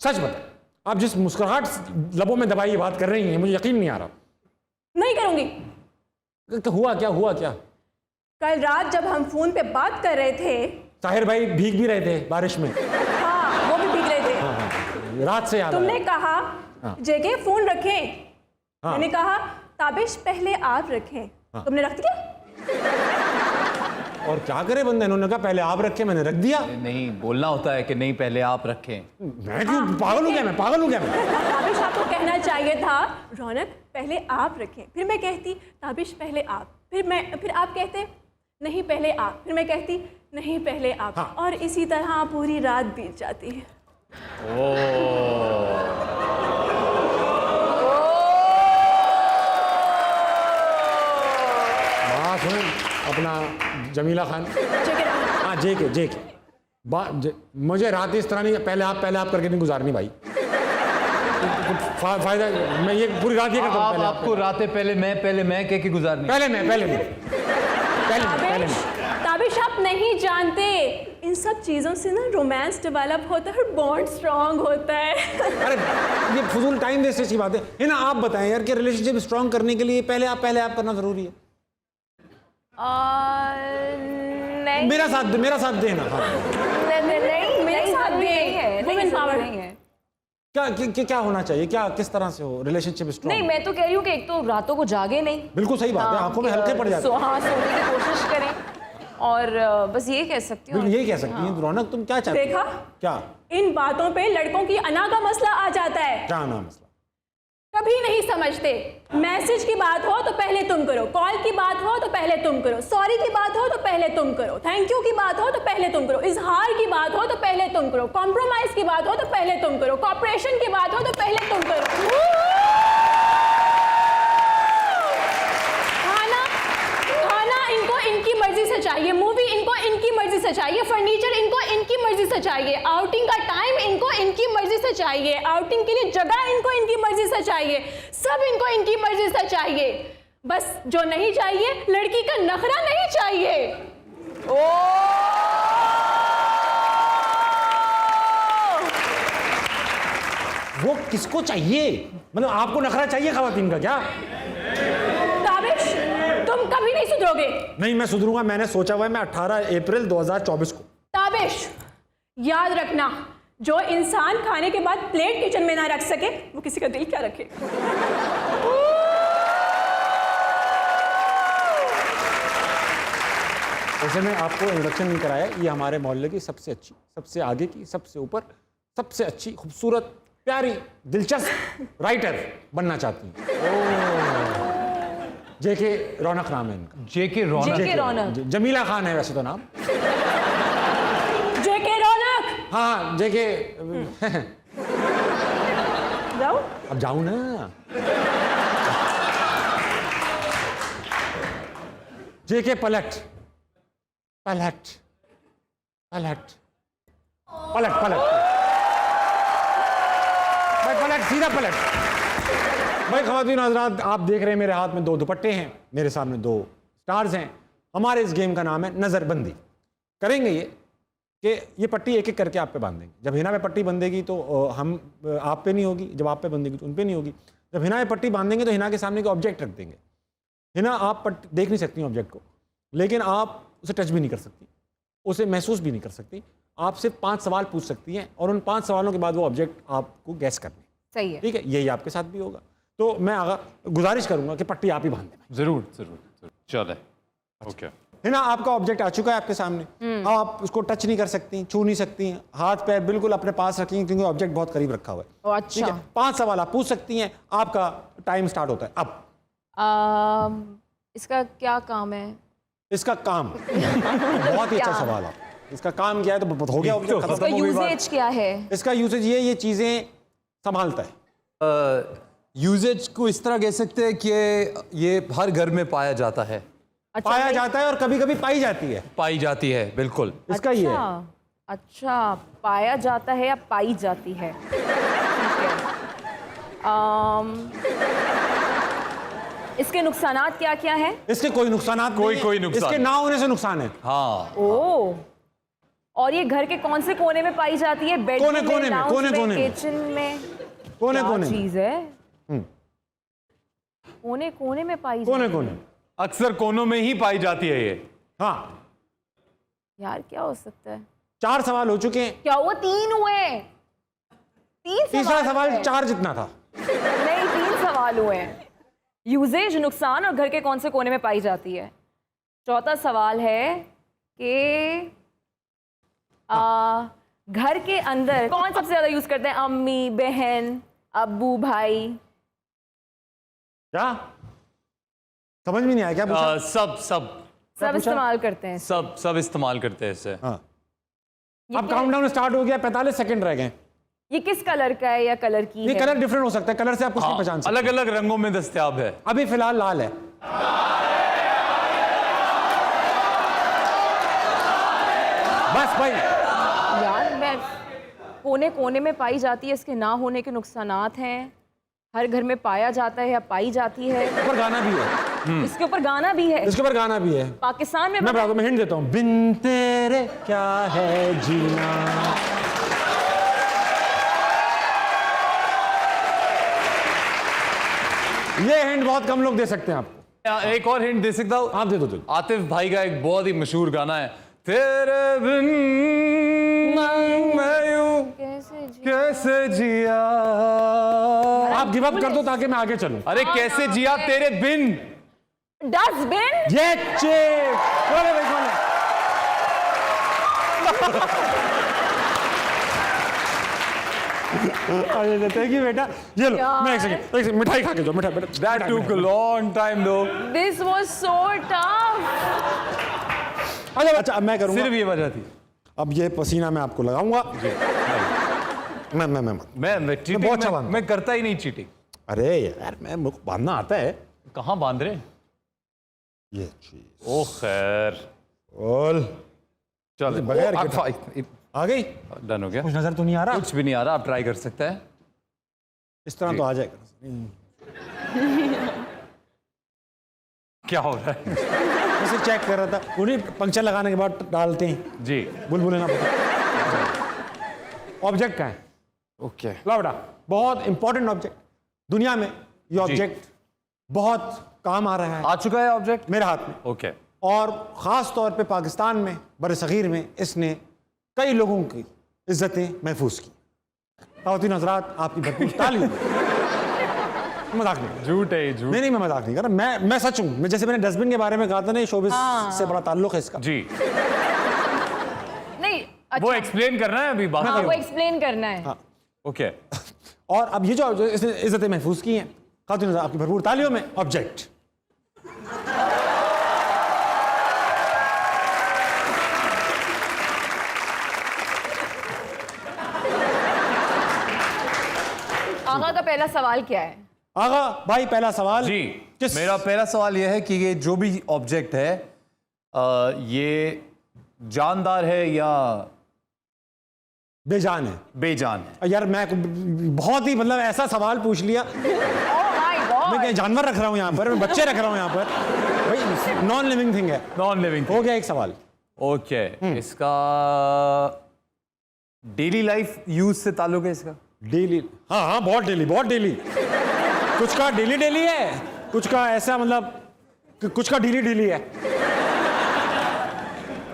सच बता। आप जिस मुस्कुराहट लबों में दबाई ये बात कर रही हैं, मुझे यकीन नहीं आ रहा। नहीं करूंगी। हुआ क्या, हुआ क्या? कल रात जब हम फोन पे बात कर रहे थे, ताहिर भाई भीग भी रहे थे बारिश में। हाँ वो भी भीग रहे थे। रात से याद तुमने आया। कहा जेके फोन रखें, हाँ। मैंने कहा ताबिश पहले आप रखें, तुमने रख दिया। और क्या करे बंदे, इन्होंने कहा पहले आप रखे, मैंने रख दिया। नहीं, बोलना होता है कि नहीं पहले आप रखें। मैं क्यों पागल हूँ क्या, मैं पागल हूँ क्या मैं? ताबिश आपको कहना चाहिए था रौनक पहले आप रखें, फिर मैं कहती ताबिश पहले आप, फिर आप कहते नहीं पहले आप, फिर मैं कहती नहीं पहले आप, हाँ। और इसी तरह पूरी रात बीत जाती है। बात सुन अपना जमीला खान। हाँ जेके मुझे रात इस तरह नहीं, पहले आप करके नहीं गुजारनी भाई। फायदा मैं ये पूरी रात ये करता हूँ। पहले आपको रातें पहले मैं कह के गुजारनी। पहले मैं ताबिश आप नहीं जानते, इन सब चीज़ों से ना रोमांस डेवलप होता है और बॉन्ड स्ट्रांग होता है। अरे ये फजूल टाइम वेस्ट की बात है ना। आप बताएं यार कि रिलेशनशिप स्ट्रांग करने के लिए पहले आप करना जरूरी है। नहीं, मेरा साथ देना। हाँ। नहीं, मेरे साथ भी नहीं है, वुमेन पावर नहीं है। क्या होना चाहिए, क्या किस तरह से हो रिलेशनशिप स्ट्रांग? नहीं, मैं तो कह रही हूँ कि एक तो रातों को जागे नहीं। बिल्कुल सही बात है, आंखों में हल्के पड़ जाते हैं। हाँ, सोने की कोशिश करें, और बस ये कह सकती हूँ। यही कह सकती हैं रौनक, तुम क्या चाहती हो? देखा क्या इन बातों पे लड़कों की अना का मसला आ जाता है। क्या नाम मसला? कभी नहीं समझते। मैसेज की बात हो तो पहले तुम करो, कॉल की बात हो तो पहले तुम करो, सॉरी की बात हो तो पहले तुम करो, थैंक यू की बात हो तो पहले तुम करो, इजहार की बात हो तो पहले तुम करो, कॉम्प्रोमाइज की बात हो तो पहले तुम करो, कॉपरेशन की बात हो तो पहले तुम करो। खाना इनको इनकी मर्जी से चाहिए, मूवी इनको इनकी मर्जी से चाहिए, फर्नीचर इनको इनकी मर्जी से चाहिए, आउटिंग का टाइम इनको इनकी मर्जी से चाहिए, आउटिंग के लिए जगह इनको इनकी मर्जी से चाहिए, सब इनको इनकी मर्जी से चाहिए। बस जो नहीं चाहिए, लड़की का नखरा नहीं चाहिए। वो किसको चाहिए? मतलब आपको नखरा चाहिए खवातीन का क्या? ताबिश तुम कभी नहीं सुधरोगे। नहीं मैं सुधरूंगा, मैंने सोचा हुआ है, मैं 18 अप्रैल 2024 को। ताबिश याद रखना, जो इंसान खाने के बाद प्लेट किचन में ना रख सके वो किसी का दिल क्या रखे। वैसे मैं आपको इंट्रोडक्शन नहीं कराया, ये हमारे मोहल्ले की सबसे अच्छी, सबसे आगे की, सबसे ऊपर, सबसे अच्छी, खूबसूरत, प्यारी, दिलचस्प राइटर बनना चाहती हूँ। जेके रौनक नाम है इनका। जेके रौनक। जमीला खान है वैसे तो नाम। जेके रौनक। हाँ जेके। जाओ अब जाऊं ना। जेके पलट पलट पलट पलट पलट भाई, पलट सीधा पलट। भाई ख़वातीन हज़रात, आप देख रहे हैं मेरे हाथ में 2 दुपट्टे हैं, मेरे सामने 2 स्टार्स हैं। हमारे इस गेम का नाम है नज़रबंदी। करेंगे ये कि ये पट्टी एक एक करके आप पे बांधेंगे। जब हिना पे पट्टी बंधेगी तो हम आप पे नहीं होगी, जब आप पे बंधेगी तो उन पे नहीं होगी। जब हिना पे पट्टी बांधेंगे तो हिना के सामने कोई ऑब्जेक्ट रख देंगे। हिना आप देख नहीं सकती ऑब्जेक्ट को, लेकिन आप उसे टच भी नहीं कर सकती, उसे महसूस भी नहीं कर सकती। आप सिर्फ 5 सवाल पूछ सकती हैं और उन 5 सवालों के बाद वो ऑब्जेक्ट आपको गैस करनी। सही है, ठीक है, यही आपके साथ भी होगा। तो मैं गुजारिश करूंगा कि पट्टी आप ही बांध देना। जरूर चले। ओके हिना, आपका ऑब्जेक्ट आ चुका है आपके सामने। आप उसको टच नहीं कर सकती, छू नहीं सकती, हाथ पैर बिल्कुल अपने पास रखेंगे क्योंकि ऑब्जेक्ट बहुत करीब रखा हुआ है। ठीक है, 5 सवाल आप पूछ सकती हैं। आपका टाइम स्टार्ट होता है अब। इसका क्या काम है? इसका काम बहुत ही अच्छा सवाल है। इसका काम क्या है तो हो गया ऑब्जेक्ट खत्म। इसका यूजेज क्या है? इसका यूसेज ये चीजें संभालता है। यूजेज को इस तरह कह सकते हैं कि ये हर घर में पाया जाता है। अच्छा, पाया जाता है और कभी कभी पाई जाती है। बिल्कुल इसका ये है। अच्छा, पाया जाता है या पाई जाती है? ठीक है। इसके नुकसानात क्या क्या है? इसके कोई नुकसानात नहीं है। कोई नुकसान, इसके ना होने से नुकसान है। हाँ। ओह, और ये घर के कौन से कोने में पाई जाती है? बेडरूम में, कोने में, किचन में? कोने क्या कोने चीज है? कोने कोने में पाई कोने जाती कोने अक्सर कोनों में ही पाई जाती है ये। हाँ है? यार क्या हो सकता है? 4 सवाल हो चुके हैं, क्या हुआ? 3 हुए। 3 तीसरा सवाल हुए। 4 जितना था। नहीं, 3 सवाल हुए हैं। यूजेज, नुकसान और घर के कौन से कोने में पाई जाती है। चौथा सवाल है कि घर के अंदर कौन सबसे ज्यादा यूज करते हैं? अम्मी, बहन, अब्बू, भाई। क्या समझ में नहीं आया? क्या पूछा? सब सब इस्तेमाल करते हैं। सब इस्तेमाल करते हैं इसे। हाँ ये अब क्या- काउंटडाउन स्टार्ट हो गया, 45 सेकंड रह गए। ये किस कलर का है या कलर की ये है? कलर डिफरेंट हो सकता है, कलर से आप कुछ नहीं पहचान सकते। अलग अलग रंगों में दस्तयाब है। अभी फिलहाल लाल है। बस भाई, यार मैं कोने कोने में पाई जाती है, इसके ना होने के नुकसानात हैं। हर घर में पाया जाता है या पाई जाती है। ऊपर गाना भी है, इसके ऊपर गाना भी है। इसके ऊपर गाना भी है। पाकिस्तान में मैं बताता हूं, मैं हिंट देता हूँ। बिन तेरे क्या है जीना। ये हिंट बहुत कम लोग दे सकते हैं आपको। एक और हिंट दे सकता हूँ? आप दे दो। आतिफ भाई का एक बहुत ही मशहूर गाना है, तेरे बिन मैं यूं कैसे जिया। आप गिव अप कर दो ताकि मैं आगे चलूं। अरे कैसे जिया तेरे बिन। डस्टबिन। ये चेक कौन है भाई, कौन है? अरे थैंक यू बेटा। ये लो, मैं एक सेकंड मिठाई खा के जाओ। मिठाई बेटा। That took a long time though. This was so tough. अच्छा अब मैं करूंगा। सिर्फ ये वजह थी। अब ये पसीना मैं आपको लगाऊंगा। मैं चीटिंग बहुत अच्छा बांधता मैं करता ही नहीं चीटिंग। अरे यार मैं मुझको बांधना आता है। कहाँ बांध रहे? ये चीज ओ खैर बोल चल बगैर आ गई। डन हो गया। कुछ नजर तो नहीं आ रहा? कुछ भी नहीं आ रहा। आप ट्राई कर सकते हैं इस तरह तो आ जाएगा। क्या हो रहा है? वैसे चेक कर रहा था, उन्हीं पंक्चर लगाने के बाद डालते हैं। जी बुलबुल ना पता। ऑब्जेक्ट का है। ओके लाउडा बहुत इंपॉर्टेंट ऑब्जेक्ट दुनिया में। ये ऑब्जेक्ट बहुत काम आ रहा है। आ चुका है ऑब्जेक्ट मेरे हाथ में। ओके और ख़ास तौर पे पाकिस्तान में, बरसगीर में इसने कई लोगों की इज्जतें महफूज की। ख़वातीन हज़रात आपकी भरपूर ताली। मजाक नहीं, झूठ है झूठ। नहीं मैं मजाक नहीं कर रहा। मैं सच हूँ। मैं जैसे मैंने डस्टबिन के बारे में कहा था ना, शोबिस से बड़ा ताल्लुक है इसका। जी नहीं अच्छा, वो एक्सप्लेन करना है अभी बात। हाँ, वो एक्सप्लेन करना है। हाँ ओके और अब ये जो इसने इज्जतें महफूज की हैं, ख़वातीन हज़रात आपकी भरपूर तालियों में ऑब्जेक्ट। आगा का पहला सवाल क्या है? आगा भाई पहला सवाल जी किस मेरा पहला सवाल यह है कि ये जो भी ऑब्जेक्ट है ये जानदार है या बेजान है? बेजान है? यार मैं बहुत ही मतलब ऐसा सवाल पूछ लिया। Oh my God. मैं क्या जानवर रख रहा हूँ यहाँ पर? मैं बच्चे रख रहा हूँ यहाँ पर भाई। नॉन लिविंग थिंग है। नॉन लिविंग हो गया एक सवाल। ओके इसका डेली लाइफ यूज से ताल्लुक है इसका? डेली? हाँ बहुत डेली, बहुत डेली। कुछ का डेली डेली है, कुछ का ऐसा मतलब कुछ का ढीली ढीली है।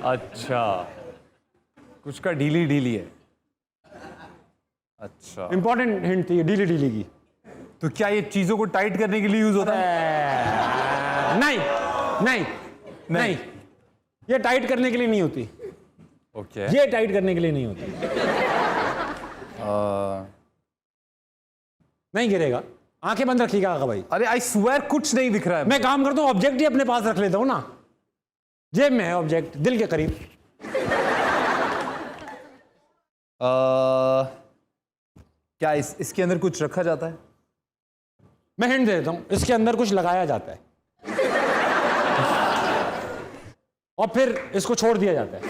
अच्छा कुछ का ढीली ढीली है। अच्छा इंपॉर्टेंट हिंट थी ढीली ढीली की। तो क्या ये चीजों को टाइट करने के लिए यूज होता है? नहीं नहीं नहीं, ये टाइट करने के लिए नहीं होती। ओके ये टाइट करने के लिए नहीं होती। नहीं गिरेगा। आंखें बंद रखिएगा आगा भाई। अरे आई स्वेयर कुछ नहीं दिख रहा है। मैं काम करता हूँ, ऑब्जेक्ट ही अपने पास रख लेता हूँ ना। जेब में है ऑब्जेक्ट, दिल के करीब। क्या इसके अंदर कुछ रखा जाता है? मैं हिंट देता हूँ, इसके अंदर कुछ लगाया जाता है और फिर इसको छोड़ दिया जाता है।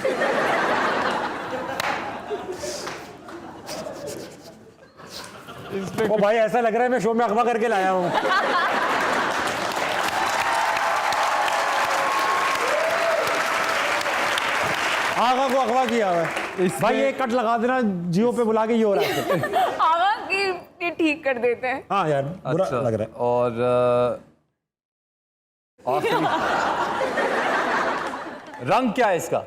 ओ भाई ऐसा लग रहा है मैं शो में अगवा करके लाया हूँ। आगा को अगवा किया हुआ है। भाई ये कट लगा देना, जियो पे बुला के ये हो रहा है। आगा की ठीक कर देते हैं। हाँ यार बुरा अच्छा, लग रहा है। और आखिरी रंग क्या है इसका?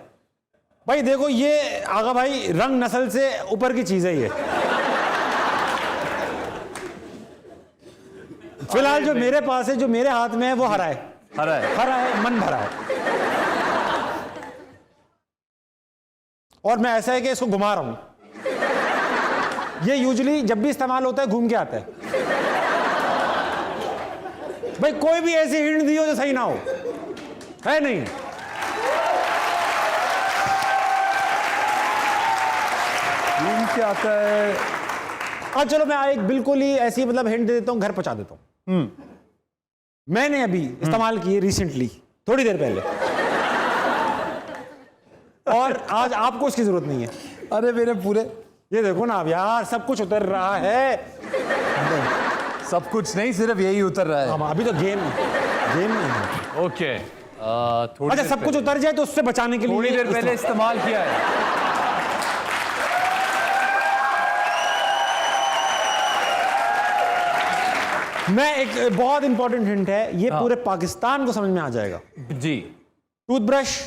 भाई देखो ये आगा भाई रंग नस्ल से ऊपर की चीज है ये। फिलहाल जो मेरे पास है, जो मेरे हाथ में है वो हरा है। हरा है। हरा है, मन भरा है। और मैं ऐसा है कि इसको घुमा रहा हूं। ये यूजुअली जब भी इस्तेमाल होता है घूम के आता है। भाई कोई भी ऐसी हिंट दी हो जो सही ना हो, है नहीं? घूम के आता है। हाँ चलो मैं एक बिल्कुल ही ऐसी मतलब हिंट दे देता हूँ, घर पहुंचा देता हूँ। मैंने अभी इस्तेमाल की रिसेंटली, थोड़ी देर पहले, और आज आपको इसकी जरूरत नहीं है। अरे मेरे पूरे, ये देखो ना आप यार, सब कुछ उतर रहा है। सब कुछ नहीं, सिर्फ यही उतर रहा है। हाँ, अभी तो गेम नहीं है। ओके, थोड़ी अच्छा देर सब कुछ पहले- उतर जाए तो उससे बचाने के लिए थोड़ी देर पहले इस्तेमाल किया है। मैं एक बहुत इंपॉर्टेंट हिंट है, ये पूरे पाकिस्तान को समझ में आ जाएगा। जी। टूथब्रश,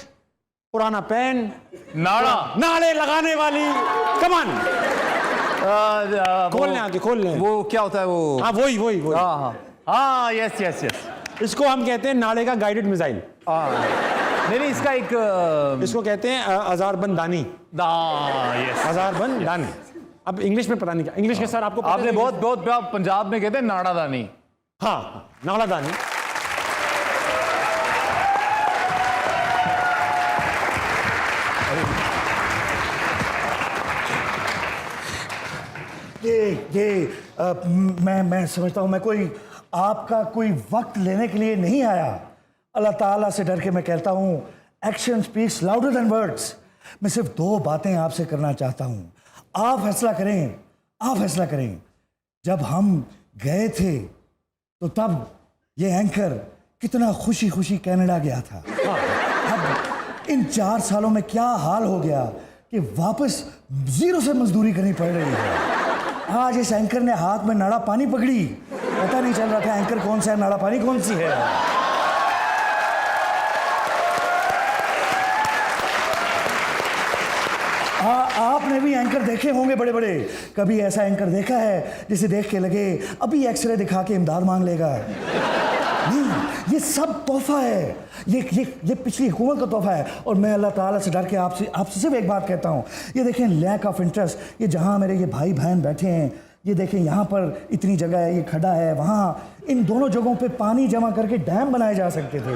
पुराना पेन, नाड़ा। नाड़े लगाने वाली कमान। खोलने आके खोलने। वो क्या होता है वो? हाँ वही वही वही। हाँ हाँ हाँ, यस यस यस। इसको हम कहते हैं नाड़े का गाइडेड मिसाइल। नहीं नहीं, इसका एक इसको कहते हैं अजारबंद दानी। यस, अजारबंद दानी। अब इंग्लिश में पता नहीं क्या इंग्लिश के सर आपको पता आपने है? बहुत बहुत पंजाब में कहते हैं नाड़ादानी। हाँ नाड़ा दानी। मैं समझता हूँ, मैं कोई आपका कोई वक्त लेने के लिए नहीं आया। अल्लाह ताला से डर के मैं कहता हूँ, action speaks louder than words. मैं सिर्फ दो बातें आपसे करना चाहता हूँ, आप फैसला करें, आप फैसला करें। जब हम गए थे तो तब ये एंकर कितना खुशी खुशी कनाडा गया था। अब इन 4 सालों में क्या हाल हो गया कि वापस जीरो से मजदूरी करनी पड़ रही है। आज इस एंकर ने हाथ में नाड़ा पानी पकड़ी, पता नहीं चल रहा था एंकर कौन सा है, नाड़ा पानी कौन सी है। आपने भी एंकर देखे होंगे बड़े बड़े, कभी ऐसा एंकर देखा है जिसे देख के लगे अभी एक्सरे दिखा के इमदाद मांग लेगा? नहीं, ये सब तोहफा है, ये पिछली हुकूमत का तोहफा है। और मैं अल्लाह ताला से डर के आपसे सिर्फ एक बात कहता हूँ, ये देखें लैक ऑफ इंटरेस्ट, ये जहाँ मेरे ये भाई बहन बैठे हैं, ये देखें यहाँ पर इतनी जगह है, ये खड़ा है, वहाँ इन दोनों जगहों पे पानी जमा करके डैम बनाए जा सकते थे।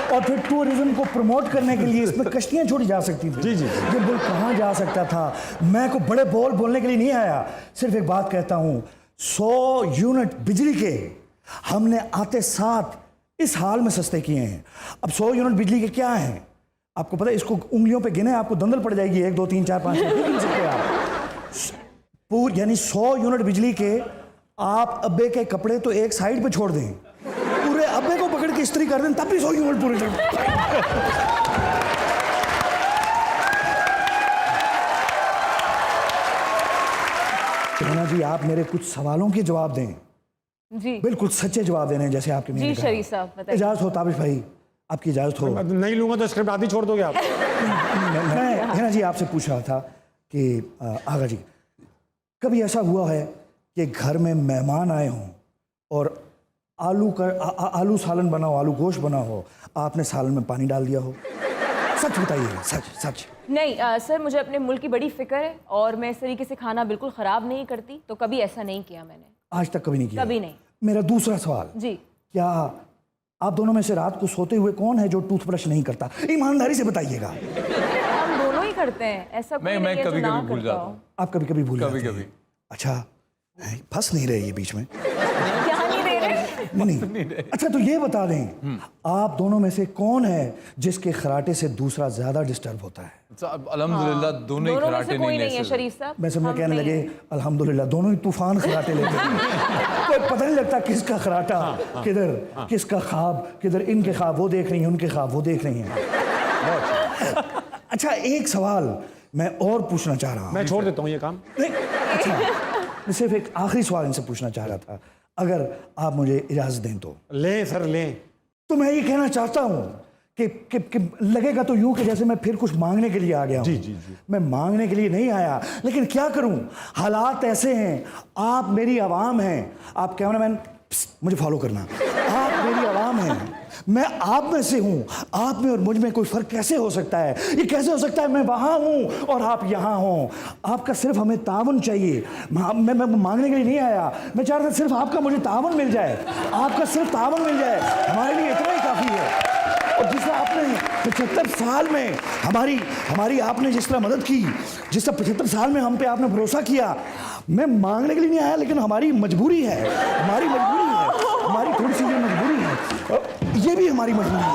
और फिर टूरिज्म को प्रमोट करने के लिए इसमें कश्तियाँ छोड़ी जा सकती थी। जी। ये मुल्क कहाँ जा सकता था। मैं को बड़े बोलने के लिए नहीं आया, सिर्फ एक बात कहता हूँ, 100 यूनिट बिजली के हमने आते साथ इस हाल में सस्ते किए हैं। अब 100 यूनिट बिजली के क्या हैं आपको पता है? इसको उंगलियों पे गिने आपको दंदल पड़ जाएगी। 1 2 3 4 5 गिन सकते हैं आप। यानी 100 यूनिट बिजली के आप अब्बे के कपड़े तो एक साइड पे छोड़ दें, पूरे अब्बे को पकड़ के इस्त्री कर दें, तब भी 100 यूनिट पूरे जी। आप मेरे कुछ सवालों के जवाब दें। जी बिल्कुल सच्चे जवाब देने जैसे आपके जी शरीफ साहब बताइए। इजाजत हो ताबिश भाई, आपकी इजाजत हो? नहीं लूंगा तो स्क्रिप्ट आधी छोड़ दोगे आप? मैं हिना जी आपसे पूछ रहा था कि आगा जी, कभी ऐसा हुआ है कि घर में मेहमान आए हों और आलू सालन बना हो, आलू गोश्त बना हो, आपने सालन में पानी डाल दिया हो? सच बताइएगा, सच। नहीं सर, मुझे अपने मुल्क की बड़ी फिक्र है और मैं इस तरीके से खाना बिल्कुल ख़राब नहीं करती, तो कभी ऐसा नहीं किया मैंने। आज तक कभी नहीं किया? कभी नहीं। मेरा दूसरा सवाल, जी, क्या आप दोनों में से रात को सोते हुए कौन है जो टूथब्रश नहीं करता? ईमानदारी से बताइएगा। हम दोनों ही करते हैं, ऐसा कोई नहीं है जो कभी ना कभी भूल करता जाता हो। हूँ। आप कभी कभी भूल कभी जाते हैं? कभी। अच्छा, फंस नहीं रहे ये बीच में? क्या नहीं दे रहे? नहीं। अच्छा तो ये बता दें, आप दोनों में से कौन है जिसके खराटे से दूसरा ज्यादा डिस्टर्ब होता है? अल्हम्दुलिल्लाह दोनों ही दोनों में खराटे से कोई नहीं है नहीं ले शरीफ साहब। मैं समझा हम कहने नहीं लगे हैं। अल्हम्दुलिल्लाह दोनों ही तूफान खराटे लेते हैं। कोई पता नहीं लगता किसका खराटा किधर, किसका ख्वाब किधर। इनके ख्वाब वो देख रही हैं, उनके ख्वाब वो देख रही हैं। अच्छा एक सवाल मैं और पूछना चाह रहा हूँ। मैं छोड़ देता हूँ ये काम। नहीं, अच्छा मैं सिर्फ एक आखिरी सवाल इनसे पूछना चाह रहा था, अगर आप मुझे इजाज़त दें तो। लें सर लें। तो मैं ये कहना चाहता हूँ कि लगेगा तो यूं कि जैसे मैं फिर कुछ मांगने के लिए आ गया हूँ। जी। मैं मांगने के लिए नहीं आया, लेकिन क्या करूँ, हालात ऐसे हैं। आप मेरी आवाम हैं। आप कैमरामैन मुझे फॉलो करना। आप मेरी आवाम हैं, मैं आप में से हूँ। आप में और मुझ में कोई फ़र्क कैसे हो सकता है? ये कैसे हो सकता है मैं वहाँ हूँ और आप यहाँ हों? आपका सिर्फ हमें तावन चाहिए। मैं मांगने के लिए नहीं आया, मैं चाह रहा था सिर्फ आपका मुझे तावन मिल जाए। आपका सिर्फ तावन मिल जाए, हमारे लिए इतना ही काफ़ी है। और जिस तरह आपने 75 साल में हमारी आपने जिस तरह मदद की, जिस तरह 75 साल में हम पे आपने भरोसा किया, मैं मांगने के लिए नहीं आया, लेकिन हमारी मजबूरी है, हमारी थोड़ी सी ये मजबूरी है, ये भी हमारी मजबूरी है।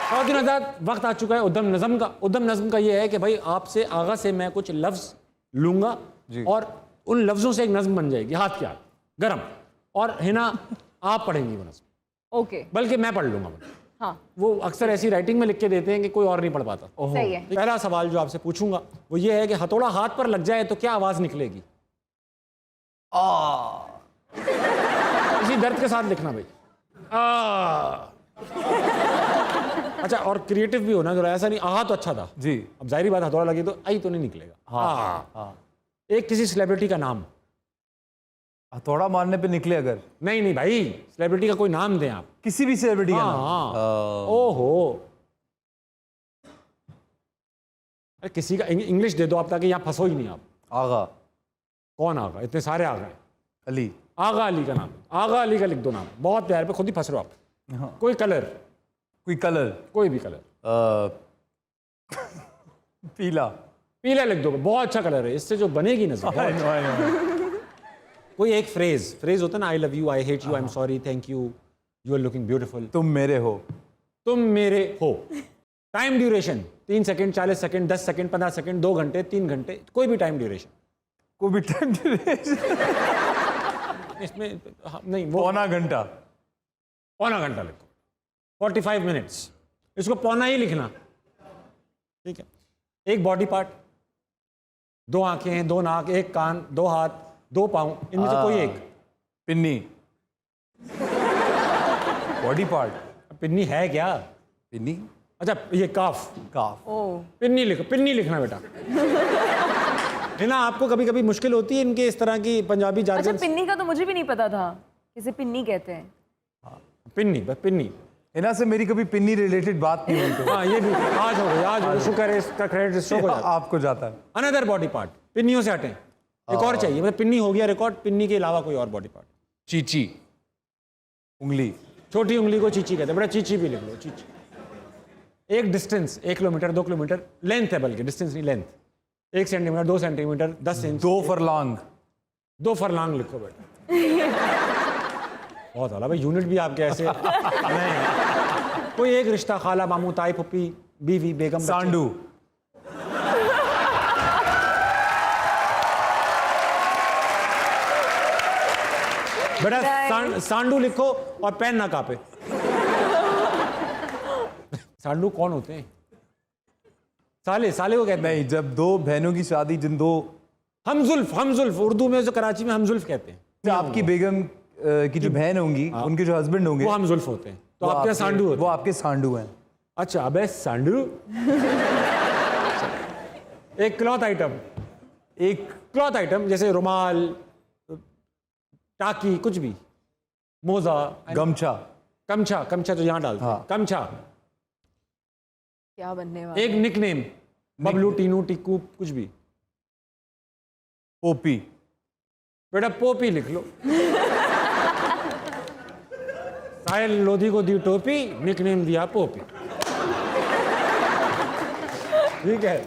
खातिन आज़ाद, वक्त आ चुका है उद्दम नज़म का। उद्दम नज़म का ये है कि भाई आपसे आगा से मैं कुछ लफ्ज़ लूँगा और उन लफ्ज़ों से एक नज़म बन जाएगी, हाथ के हाथ गरम, और हिना आप पढ़ेंगी वो नज़म। ओके, बल्कि मैं पढ़ लूँगा। हाँ, वो अक्सर ऐसी राइटिंग में लिख के देते हैं कि कोई और नहीं पढ़ पाता। सही है। तो पहला सवाल जो आपसे पूछूंगा वो ये है कि हथौड़ा हाथ पर लग जाए तो क्या आवाज़ निकलेगी? इसी दर्द के साथ लिखना भाई। अच्छा, और क्रिएटिव भी होना जरा, ऐसा नहीं आहा तो अच्छा था जी। अब जाहिर बात हथौड़ा लगी तो आई तो नहीं निकलेगा। हाँ। एक किसी सेलिब्रिटी का नाम। हथौड़ा मारने पे निकले अगर? नहीं भाई, सेलिब्रिटी का कोई नाम दें आप, किसी भी सेलिब्रिटी का नाम। हाँ। ओहो, अरे किसी का इंग्लिश दे दो आप, ताकि यहाँ फंसो ही नहीं आप। आगा। कौन आगा? इतने सारे आगा हैं। अली। आगा अली का नाम, आगा अली का लिख दो नाम, बहुत प्यार पे खुद ही फंस रहे हो आप। हाँ। कोई कलर, कोई भी कलर। पीला लिख दो, बहुत अच्छा कलर है, इससे जो बनेगी नजर। कोई एक फ्रेज होता है ना, I love you, I hate you, I am sorry, thank you, you are looking beautiful. तुम मेरे हो। Time duration 3 second, 40 second, 10 second, 15 second, 2 घंटे, 3 घंटे, कोई भी टाइम ड्यूरेशन। इसमें नहीं, वो पौना घंटा लिखो। 45 मिनट्स, इसको पौना ही लिखना, ठीक है। एक बॉडी पार्ट, 2 आंखें, 2 नाक, 1 कान, 2 हाथ, 2 पाँव, इनमें से कोई एक। पिन्नी। Body part. पिन्नी है क्या? पिन्नी। अच्छा, ये काफ। पिन्नी लिखो, पिन्नी लिखना बेटा। है ना, आपको कभी कभी मुश्किल होती है इनके इस तरह की पंजाबी जार्गन। अच्छा, पिन्नी का तो मुझे भी नहीं पता था, इसे पिन्नी कहते हैं। पिन्नी, बस पिन्नी। इना से मेरी कभी पिन्नी रिलेटेड बात नहीं हुई। हाँ, ये भी आज हो गई, आज शुक्र है, इसका क्रेडिट शो को जाता है। आपको जाता है। अनदर बॉडी पार्ट, पिन्नियों से हटें, एक और चाहिए, मतलब पिन्नी हो गया रिकॉर्ड, पिन्नी के अलावा कोई और बॉडी पार्ट। चीची। उंगली। छोटी उंगली को चीची कहते हैं, बड़ा चीची भी लिख लो, चीची। एक डिस्टेंस, 1 किलोमीटर, 2 किलोमीटर, लेंथ है, बल्कि डिस्टेंस नहीं, length 1 centimetre, 2 centimetre, 10 inch. 2 furlong. 2 furlong लिखो बेटा। बहुत वाला भाई, यूनिट भी आपके ऐसे नहीं। कोई एक रिश्ता, खाला, मामू, ताई, फुप्पी, बीवी, बेगम, सांडू। बेटा सांडू लिखो और पेन ना कापे। सांडू कौन होते हैं? साले को कहते हैं। नहीं, जब 2 बहनों की शादी, जिन 2 हमजुल्फ उर्दू में जो कराची में हमजुल्फ कहते हैं। आपकी बेगम की जो बहन होंगी, उनके जो हस्बैंड होंगे, वो हमजुल्फ होते हैं, तो आपके सांडू होते हैं। वो आपके सांडू हैं। अच्छा, अबे सांडू। एक क्लॉथ आइटम, जैसे रुमाल, टाकी, कुछ भी, मोजा, कमछा जो यहाँ डालते हैं, कमछा। क्या बनने वाला? एक निकनेम, बबलू, टीनू, टिक्कू, कुछ भी। पोपी। बेटा पोपी लिख लो। साहिल लोधी को दी टोपी, निकनेम दिया पोपी। ठीक है।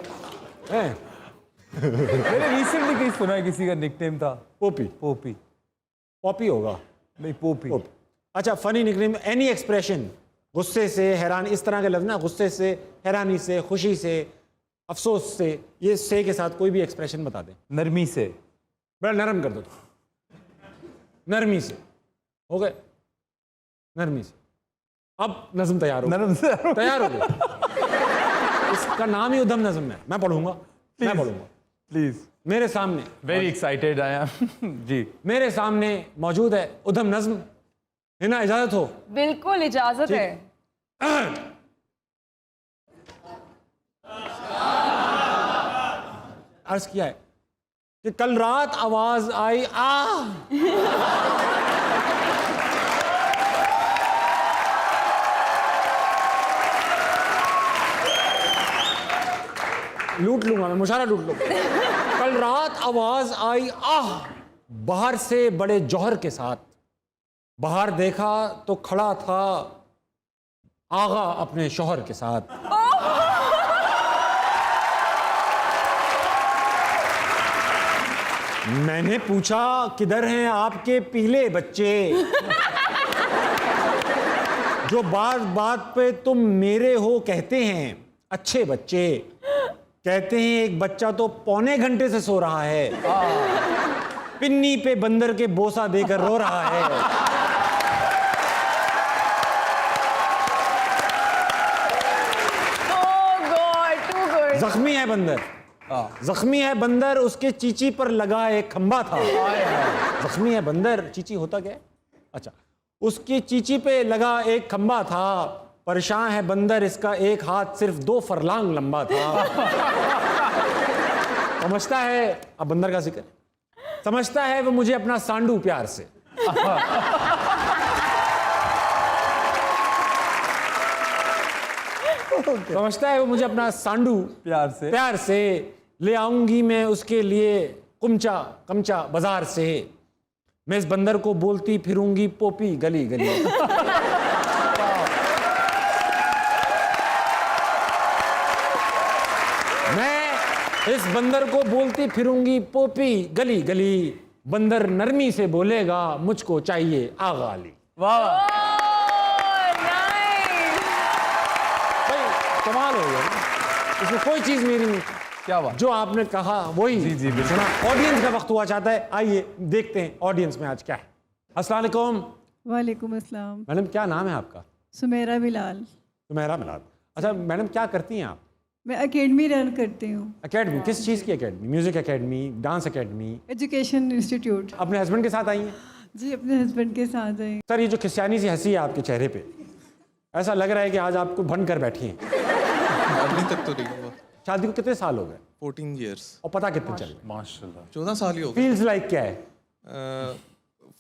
मैंने रिसेंटली कहीं सुना है, किसी का निकनेम था पोपी होगा, नहीं, पोपी। अच्छा, फनी निकनेम, एनी एक्सप्रेशन, गुस्से से, हैरान, इस तरह के लफ्ज ना, गुस्से से, हैरानी से, खुशी से, अफसोस से, ये से के साथ कोई भी एक्सप्रेशन बता दें। नरमी से। बड़ा नरम कर दो, नरमी से हो गए, नरमी से। अब नज्म तैयार हो तैयार हो गया। इसका नाम ही उधम नज्म है। मैं पढ़ूंगा, मैं पढ़ूंगा प्लीज। मेरे सामने वेरी एक्साइटेड आई एम जी। मेरे सामने मौजूद है उधम नज्म। हिना इजाजत हो? बिल्कुल इजाजत है। अर्ज किया है कि कल रात आवाज आई लूट लूंगा मैं, मुशारा लूट लूंगा। कल रात आवाज आई बाहर से बड़े जौहर के साथ। बाहर देखा तो खड़ा था आगा अपने शौहर के साथ। मैंने पूछा किधर हैं आपके पीले बच्चे जो बात बात पे तुम मेरे हो कहते हैं अच्छे बच्चे। कहते हैं एक बच्चा तो पौने घंटे से सो रहा है, पिन्नी पे बंदर के बोसा देकर रो रहा है। जख्मी है बंदर, जख्मी है बंदर, उसके चीची पर लगा एक खंबा था। जख्मी है बंदर, चीची होता क्या है? अच्छा, उसकी चीची पे लगा एक खंबा था। परेशान है बंदर, इसका एक हाथ सिर्फ 2 फरलांग लंबा था। समझता है, अब बंदर का जिक्र, समझता है वो मुझे अपना सांडू प्यार से। समझता है वो मुझे अपना सांडू प्यार से ले आऊंगी मैं उसके लिए कुमचा कमचा बाजार से। मैं इस बंदर को बोलती फिरूंगी पोपी गली गली। मैं इस बंदर को बोलती फिरूंगी पोपी गली गली। बंदर नरमी से बोलेगा मुझको चाहिए आगा अली। वाह, कमाल हो गया, इसमें कोई चीज मेरी नहीं। क्या बात, जो आपने कहा वही जी सुना। ऑडियंस का वक्त हुआ चाहता है, आइए देखते हैं ऑडियंस में आज क्या है। अस्सलाम वालेकुम। वालेकुम अस्सलाम। मैडम क्या नाम है आपका? सुमेरा बिलाल। सुमेरा बिलाल। अच्छा मैडम क्या करती हैं आप? मैं एकेडमी रन करती हूँ। एकेडमी? किस चीज़ की academy? Music academy, dance academy? Education institute. अपने हस्बैंड के साथ आई हैं? जी अपने हस्बैंड के साथ आई। सर ये जो खिसियानी सी हंसी है आपके चेहरे पे, ऐसा लग रहा है कि आज आपको भन कर बैठी हैं। अभी तक तो नहीं हुआ। शादी को कितने साल हो गए? 14 years। और पता कितने चल गए? माशाल्लाह 14 साल ही हो गए। फील्स लाइक क्या है?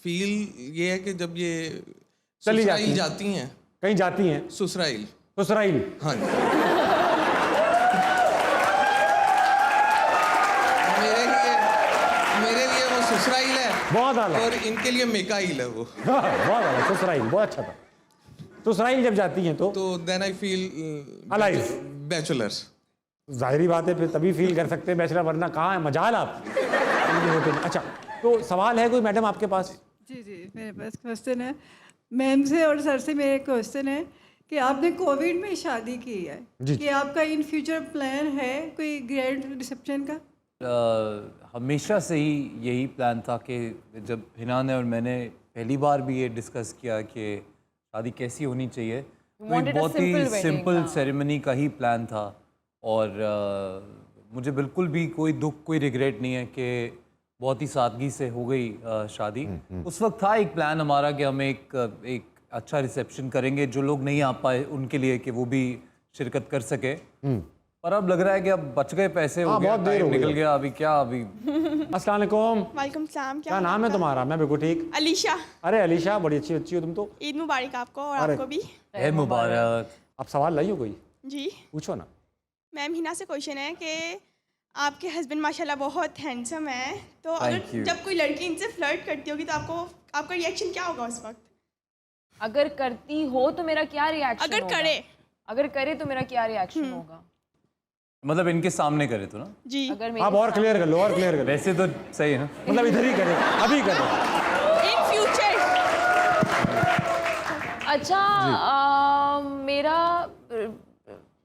फील ये है कि जब ये चली ससुराइल जाती हैं, कहीं जाती हैं, ससुराइल। ससुराइल? हाँ जी। मेरे लिए वो ससुराइल है, बहुत आला, और इनके लिए मेकाइल है वो। बहुत आला। ससुराइल बहुत अच्छा था। ससुराइल जब जाती हैं तो then I feel alive. Bachelors. जाहिरी बात है, फिर तभी फील कर सकते हैं बैचलर, वरना कहाँ है मजाल आप होते हैं। अच्छा तो सवाल है कोई मैडम आपके पास? जी जी मेरे पास क्वेश्चन है मैम से और सर से। मेरे क्वेश्चन है कि आपने कोविड में शादी की है कि आपका इन फ्यूचर प्लान है कोई ग्रैंड रिसेप्शन का? हमेशा से ही यही प्लान था कि जब हिना ने और मैंने पहली बार भी ये डिस्कस किया कि शादी कैसी होनी चाहिए, तो एक बहुत ही सिंपल सेरेमनी का ही प्लान था। और मुझे बिल्कुल भी कोई दुख, कोई रिग्रेट नहीं है कि बहुत ही सादगी से हो गई शादी। उस वक्त था एक प्लान हमारा कि हम एक अच्छा रिसेप्शन करेंगे, जो लोग नहीं आ पाए उनके लिए कि वो भी शिरकत कर सके। पर अब लग रहा है कि अब बच गए पैसे, हो गया, टाइम निकल गया। अभी क्या अभी अस्सलाम वालेकुम। वालेकुम सलाम। क्या नाम है तुम्हारा? मैं बिल्कुल ठीक। अलीशा। अरे अलीशा बड़ी अच्छी बच्ची हो तुम तो। ईद मुबारक आपको और आपको भी। ईद मुबारक। आप सवाल लाई हो कोई? जी पूछो ना। मैम हिना से क्वेश्चन है कि आपके हस्बैंड माशाल्लाह बहुत हैंडसम है, तो अगर जब कोई लड़की इनसे फ्लर्ट करती होगी तो आपका रिएक्शन क्या होगा उस वक्त? अगर करती हो तो मेरा क्या रिएक्शन अगर होगा? करे अगर करे तो मेरा क्या रिएक्शन होगा? मतलब इनके सामने करे तो ना जी। अगर आप और क्लियर कर लो, और क्लियर कर लो। वैसे तो सही है ना, मतलब इधर ही करे, अभी करे इन फ्यूचर। अच्छा मेरा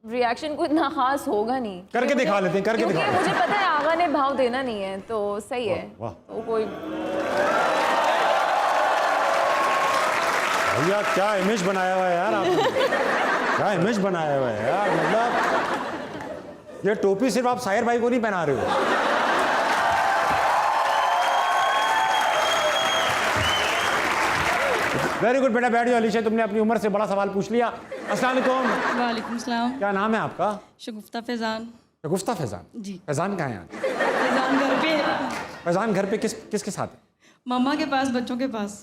रिएक्शन को इतना खास होगा नहीं। करके दिखा लेते हैं, करके दिखा। मुझे पता है आगा ने भाव देना नहीं है, तो सही है। वाह। तो कोई भैया क्या इमेज बनाया हुआ है यार आपने, क्या इमेज बनाया हुआ है यार। मतलब ये टोपी सिर्फ आप साहिर भाई को नहीं पहना रहे हो। वेरी गुड बेटा, बैठ जाओ। अलीशा, तुमने अपनी उम्र से बड़ा सवाल पूछ लिया। अस्सलाम वालेकुम। वालेकुम सलाम। क्या नाम है आपका? शगुफ्ता फैजान। शगुफ्ता फैजान जी। फैजान कहाँ है आज? फैजान घर पे। फैजान घर पे किसके साथ है? मम्मा के पास, बच्चों के पास।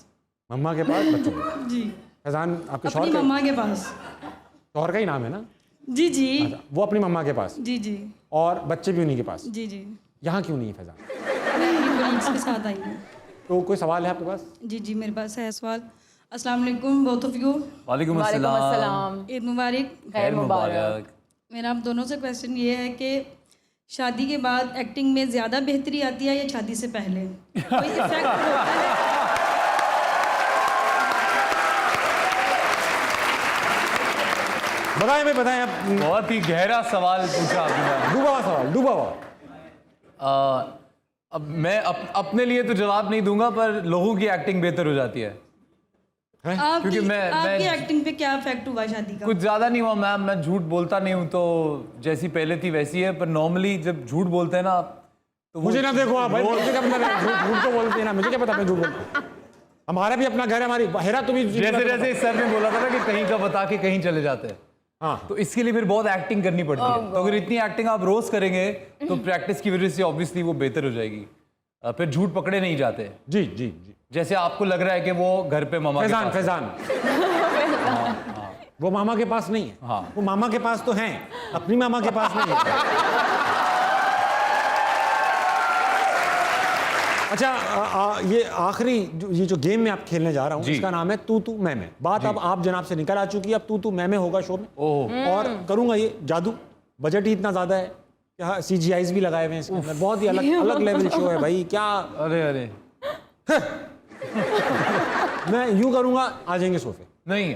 मम्मा के पास, बच्चों के पास। जी। फैजान आपके अपनी शौहर मम्मा के पास। शौहर का ही नाम है ना? जी जी। अच्छा, वो अपनी मम्मा के पास। जी जी। और बच्चे भी उन्हीं के पास। जी जी। यहाँ क्यों नहीं है फैजान? मैं अपनी कोलीग्स के साथ आई हूँ। तो कोई सवाल है आपके पास? जी जी, मेरे पास है सवाल। अस्सलाम वालेकुम बोथ ऑफ यू। वालेकुम अस्सलाम। ईद मुबारक। खैर मुबारक। मेरा आप दोनों से क्वेश्चन ये है कि शादी के बाद एक्टिंग में ज़्यादा बेहतरी आती है या शादी से पहले? कोई इफेक्ट होता है? बताएं भाई, बताएं आप। बहुत ही गहरा सवाल पूछा आपने। डूबा हुआ सवाल, डूबा हुआ। अब मैं अपने लिए तो जवाब नहीं दूंगा, पर लोगों की एक्टिंग बेहतर हो जाती है। क्योंकि आपकी एक्टिंग पे क्या इफेक्ट हुआ शादी का? कुछ ज़्यादा नहीं हुआ मैम, मैं झूठ बोलता नहीं हूँ, तो जैसी पहले थी वैसी है। पर नॉर्मली जब झूठ बोलते हैं ना तो मुझे ना देखो आप भाई, मुझे क्या पता, झूठ तो बोलते हैं ना, मुझे क्या पता मैं झूठ बोलता। हमारा भी अपना घर है, हमारी हेरा तो भी जैसे जैसे सर ने बोला था ना कि कहीं का बता के कहीं चले जाते हैं। हाँ, तो इसके लिए फिर बहुत एक्टिंग करनी पड़ती है। तो अगर इतनी एक्टिंग आप रोज करेंगे तो प्रैक्टिस की वजह से ऑब्वियसली वो बेहतर हो जाएगी। फिर झूठ पकड़े नहीं जाते। जी जी जी। जैसे आपको लग रहा है कि वो घर पे मामा के पास फैजान वो मामा के पास नहीं है। हाँ। वो मामा के पास तो हैं, अपनी मामा के पास नहीं है। अच्छा, ये आखिरी ये जो गेम में आप खेलने जा रहा हूँ, इसका नाम है तू तू मैं मैं। बात अब आप जनाब से निकल आ चुकी है, अब तू तू मैं मैं होगा शो में। और करूंगा ये जादू। बजट ही इतना ज्यादा है कि हाँ, CGIs भी लगाए हुए हैं इसके अंदर। बहुत ही अलग लेवल शो है भाई। क्या अरे अरे मैं यूं करूंगा, आ जाएंगे सोफे। नहीं है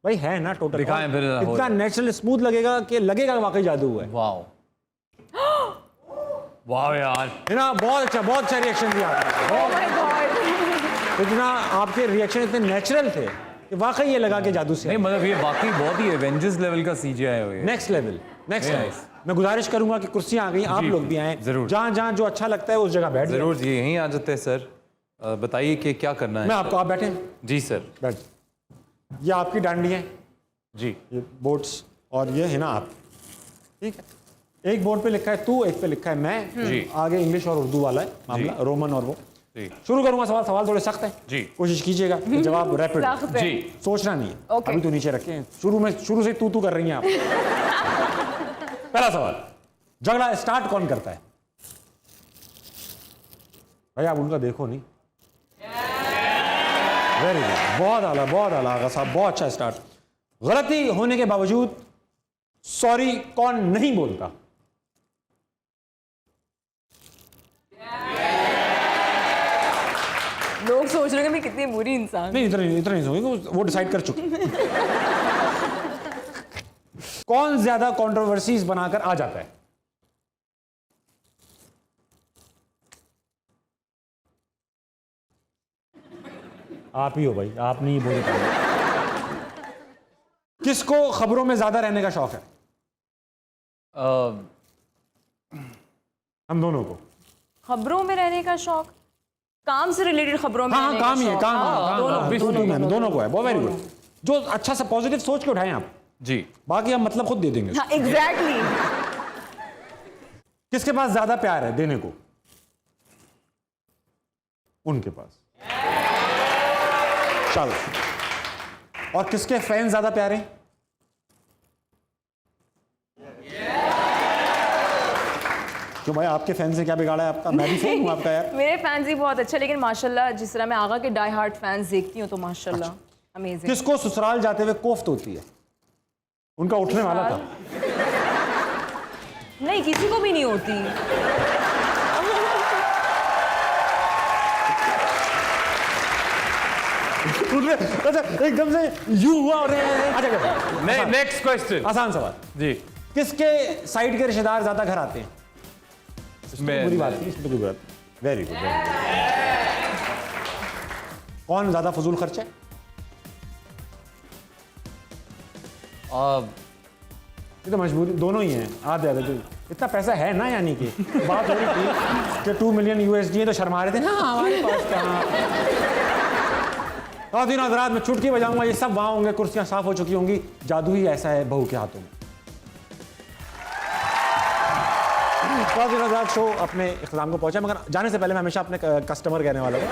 भाई, है ना टोटल। दिखाएं फिर जरा। इतना नेचुरल स्मूथ लगेगा कि लगेगा वाकई जादू हुआ है। वाओ वाह यार, है ना? बहुत अच्छा रिएक्शन दिया आपने। इतना आपके रिएक्शन इतने नेचुरल थे कि वाकई ये लगा कि जादू से नहीं, मतलब ये वाकई बहुत ही एवेंजर्स लेवल का CGI है। Next level. मैं गुजारिश करूंगा कि कुर्सियां आ गई, आप लोग भी आए। जरूर। जहां जो अच्छा लगता है उस जगह बैठ जरूर जी, यहीं आ जाते हैं सर। बताइए कि क्या करना है। मैं आपको, आप बैठे जी सर। बैठ। ये आपकी डांडी है जी, ये बोर्ड्स, और ये है ना आप। ठीक है, एक बोर्ड पे लिखा है तू, एक पे लिखा है मैं। जी। आगे इंग्लिश और उर्दू वाला है मामला, रोमन और वो। जी। शुरू करूंगा। सवाल थोड़े सख्त हैं जी, कोशिश कीजिएगा कि जवाब रैपिड। जी, सोचना नहीं है। अभी तो नीचे रखे हैं, शुरू से तू कर रही हैं आप। पहला सवाल, झगड़ा स्टार्ट कौन करता है? भाई आप उनका देखो नहीं। वेरी गुड, बहुत आला आगा साहब, बहुत अच्छा स्टार्ट। गलती होने के बावजूद सॉरी कौन नहीं बोलता? लोग सोच रहे हैं कि मैं कितनी बुरी इंसान। नहीं, इतना नहीं सोचेंगे, वो डिसाइड कर चुके। कौन ज्यादा कंट्रोवर्सीज बनाकर आ जाता है? आप ही हो भाई, आप नहीं बोल पाए। किसको खबरों में ज्यादा रहने का शौक है? हम दोनों को। खबरों में रहने का शौक, काम से रिलेटेड खबरों में। हाँ, काम ही है, काम दोनों को है। बहुत वेरी गुड। जो अच्छा सा पॉजिटिव सोच के उठाएं आप जी, बाकी हम मतलब खुद दे देंगे। हाँ, एग्जैक्टली। किसके पास ज्यादा प्यार है देने को? उनके पास। चलो, और किसके फैन ज्यादा प्यारे? क्यों भाई, आपके फैन से क्या बिगाड़ा है आपका? मैं भी फैन हूं आपका यार। मेरे फैंस ही बहुत अच्छे, लेकिन माशाल्लाह जिस तरह मैं आगा के डाई हार्ट फैंस देखती हूँ तो माशाल्लाह अमेजिंग। किसको ससुराल जाते हुए कोफ्त होती है? उनका उठने वाला था। नहीं, किसी को भी नहीं होती। अच्छा, एकदम से यू हुआ और अच्छा, नेक्स्ट क्वेश्चन। आसान सवाल जी, किसके साइड के रिश्तेदार ज्यादा घर आते हैं? बुरी बात है, इसमें कोई बात। Very good. कौन ज्यादा फजूल खर्च है? ये तो मजबूरी दोनों ही हैं, आधे आधे। तो इतना पैसा है ना, यानी कि बात हो रही थी कि 2 मिलियन USD है, तो शर्मा रहे थे ना हमारे पास कहाँ। खातिन हज़रात, मैं चुटकी बजाऊंगा, ये सब वहाँ होंगे, कुर्सियाँ साफ हो चुकी होंगी। जादू ही ऐसा है बहू के हाथों में। खातिन हज़रात, शो अपने इख्तिताम को पहुँचा, मगर जाने से पहले मैं हमेशा अपने कस्टमर कहने वाला हूँ।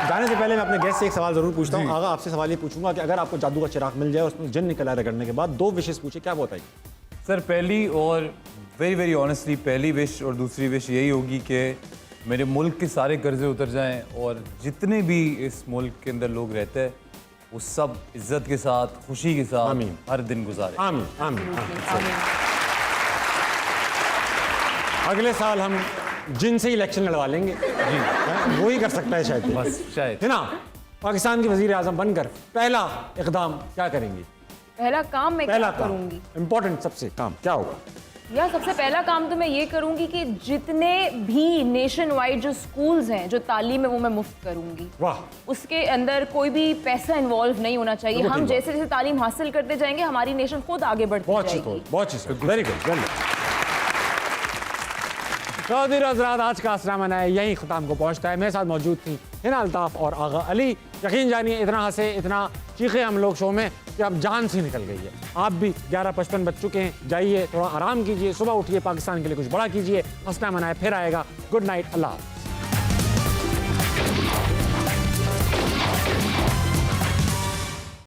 जाने से पहले मैं अपने गेस्ट से एक सवाल जरूर पूछता हूँ। आगा, आपसे सवाल ये पूछूंगा कि अगर आपको जादू का चिराग मिल जाए, उसमें जिन निकल आए रगड़ने के बाद 2 विशेस पूछे, क्या बताइए? सर, पहली और वेरी ऑनेस्टली पहली विश और दूसरी विश यही होगी कि मेरे मुल्क के सारे कर्जे उतर जाएं और जितने भी इस मुल्क के अंदर लोग रहते हैं वो सब इज्जत के साथ, खुशी के साथ आमीन। हर दिन गुजारे। आमीन आमीन आमीन। अगले साल हम जिन से इलेक्शन लड़वा लेंगे जी, वो ही कर सकता है शायद, बस शायद। है ना? पाकिस्तान के वजीर आजम बनकर पहला इकदाम क्या करेंगी? पहला काम मैं पहला क्या काम, करूंगी? इम्पोर्टेंट सबसे काम क्या होगा? यार, सबसे पहला काम तो मैं ये करूंगी कि जितने भी नेशन वाइड जो स्कूल्स हैं, जो तालीम है, वो मैं मुफ्त करूंगी। वाह। उसके अंदर कोई भी पैसा इन्वॉल्व नहीं होना चाहिए। हम जैसे जैसे तालीम हासिल करते जाएंगे, हमारी नेशन खुद आगे बढ़ती जाएगी। बहुत अच्छी, वेरी गुड, वेरी गुड। खातिन हज़रात, आज का असनामा है यहीं ख़ुताम को पहुँचता है। मेरे साथ मौजूद थी हिना अल्ताफ़ और आगा अली। यकीन जानिए, इतना हंसे, इतना चीखे हम लोग शो में कि अब जान से निकल गई है। आप भी 11:55 बज चुके हैं, जाइए थोड़ा आराम कीजिए, सुबह उठिए, पाकिस्तान के लिए कुछ बड़ा कीजिए। असनामा है फिर आएगा। गुड नाइट, अल्लाह हाफ़िज़।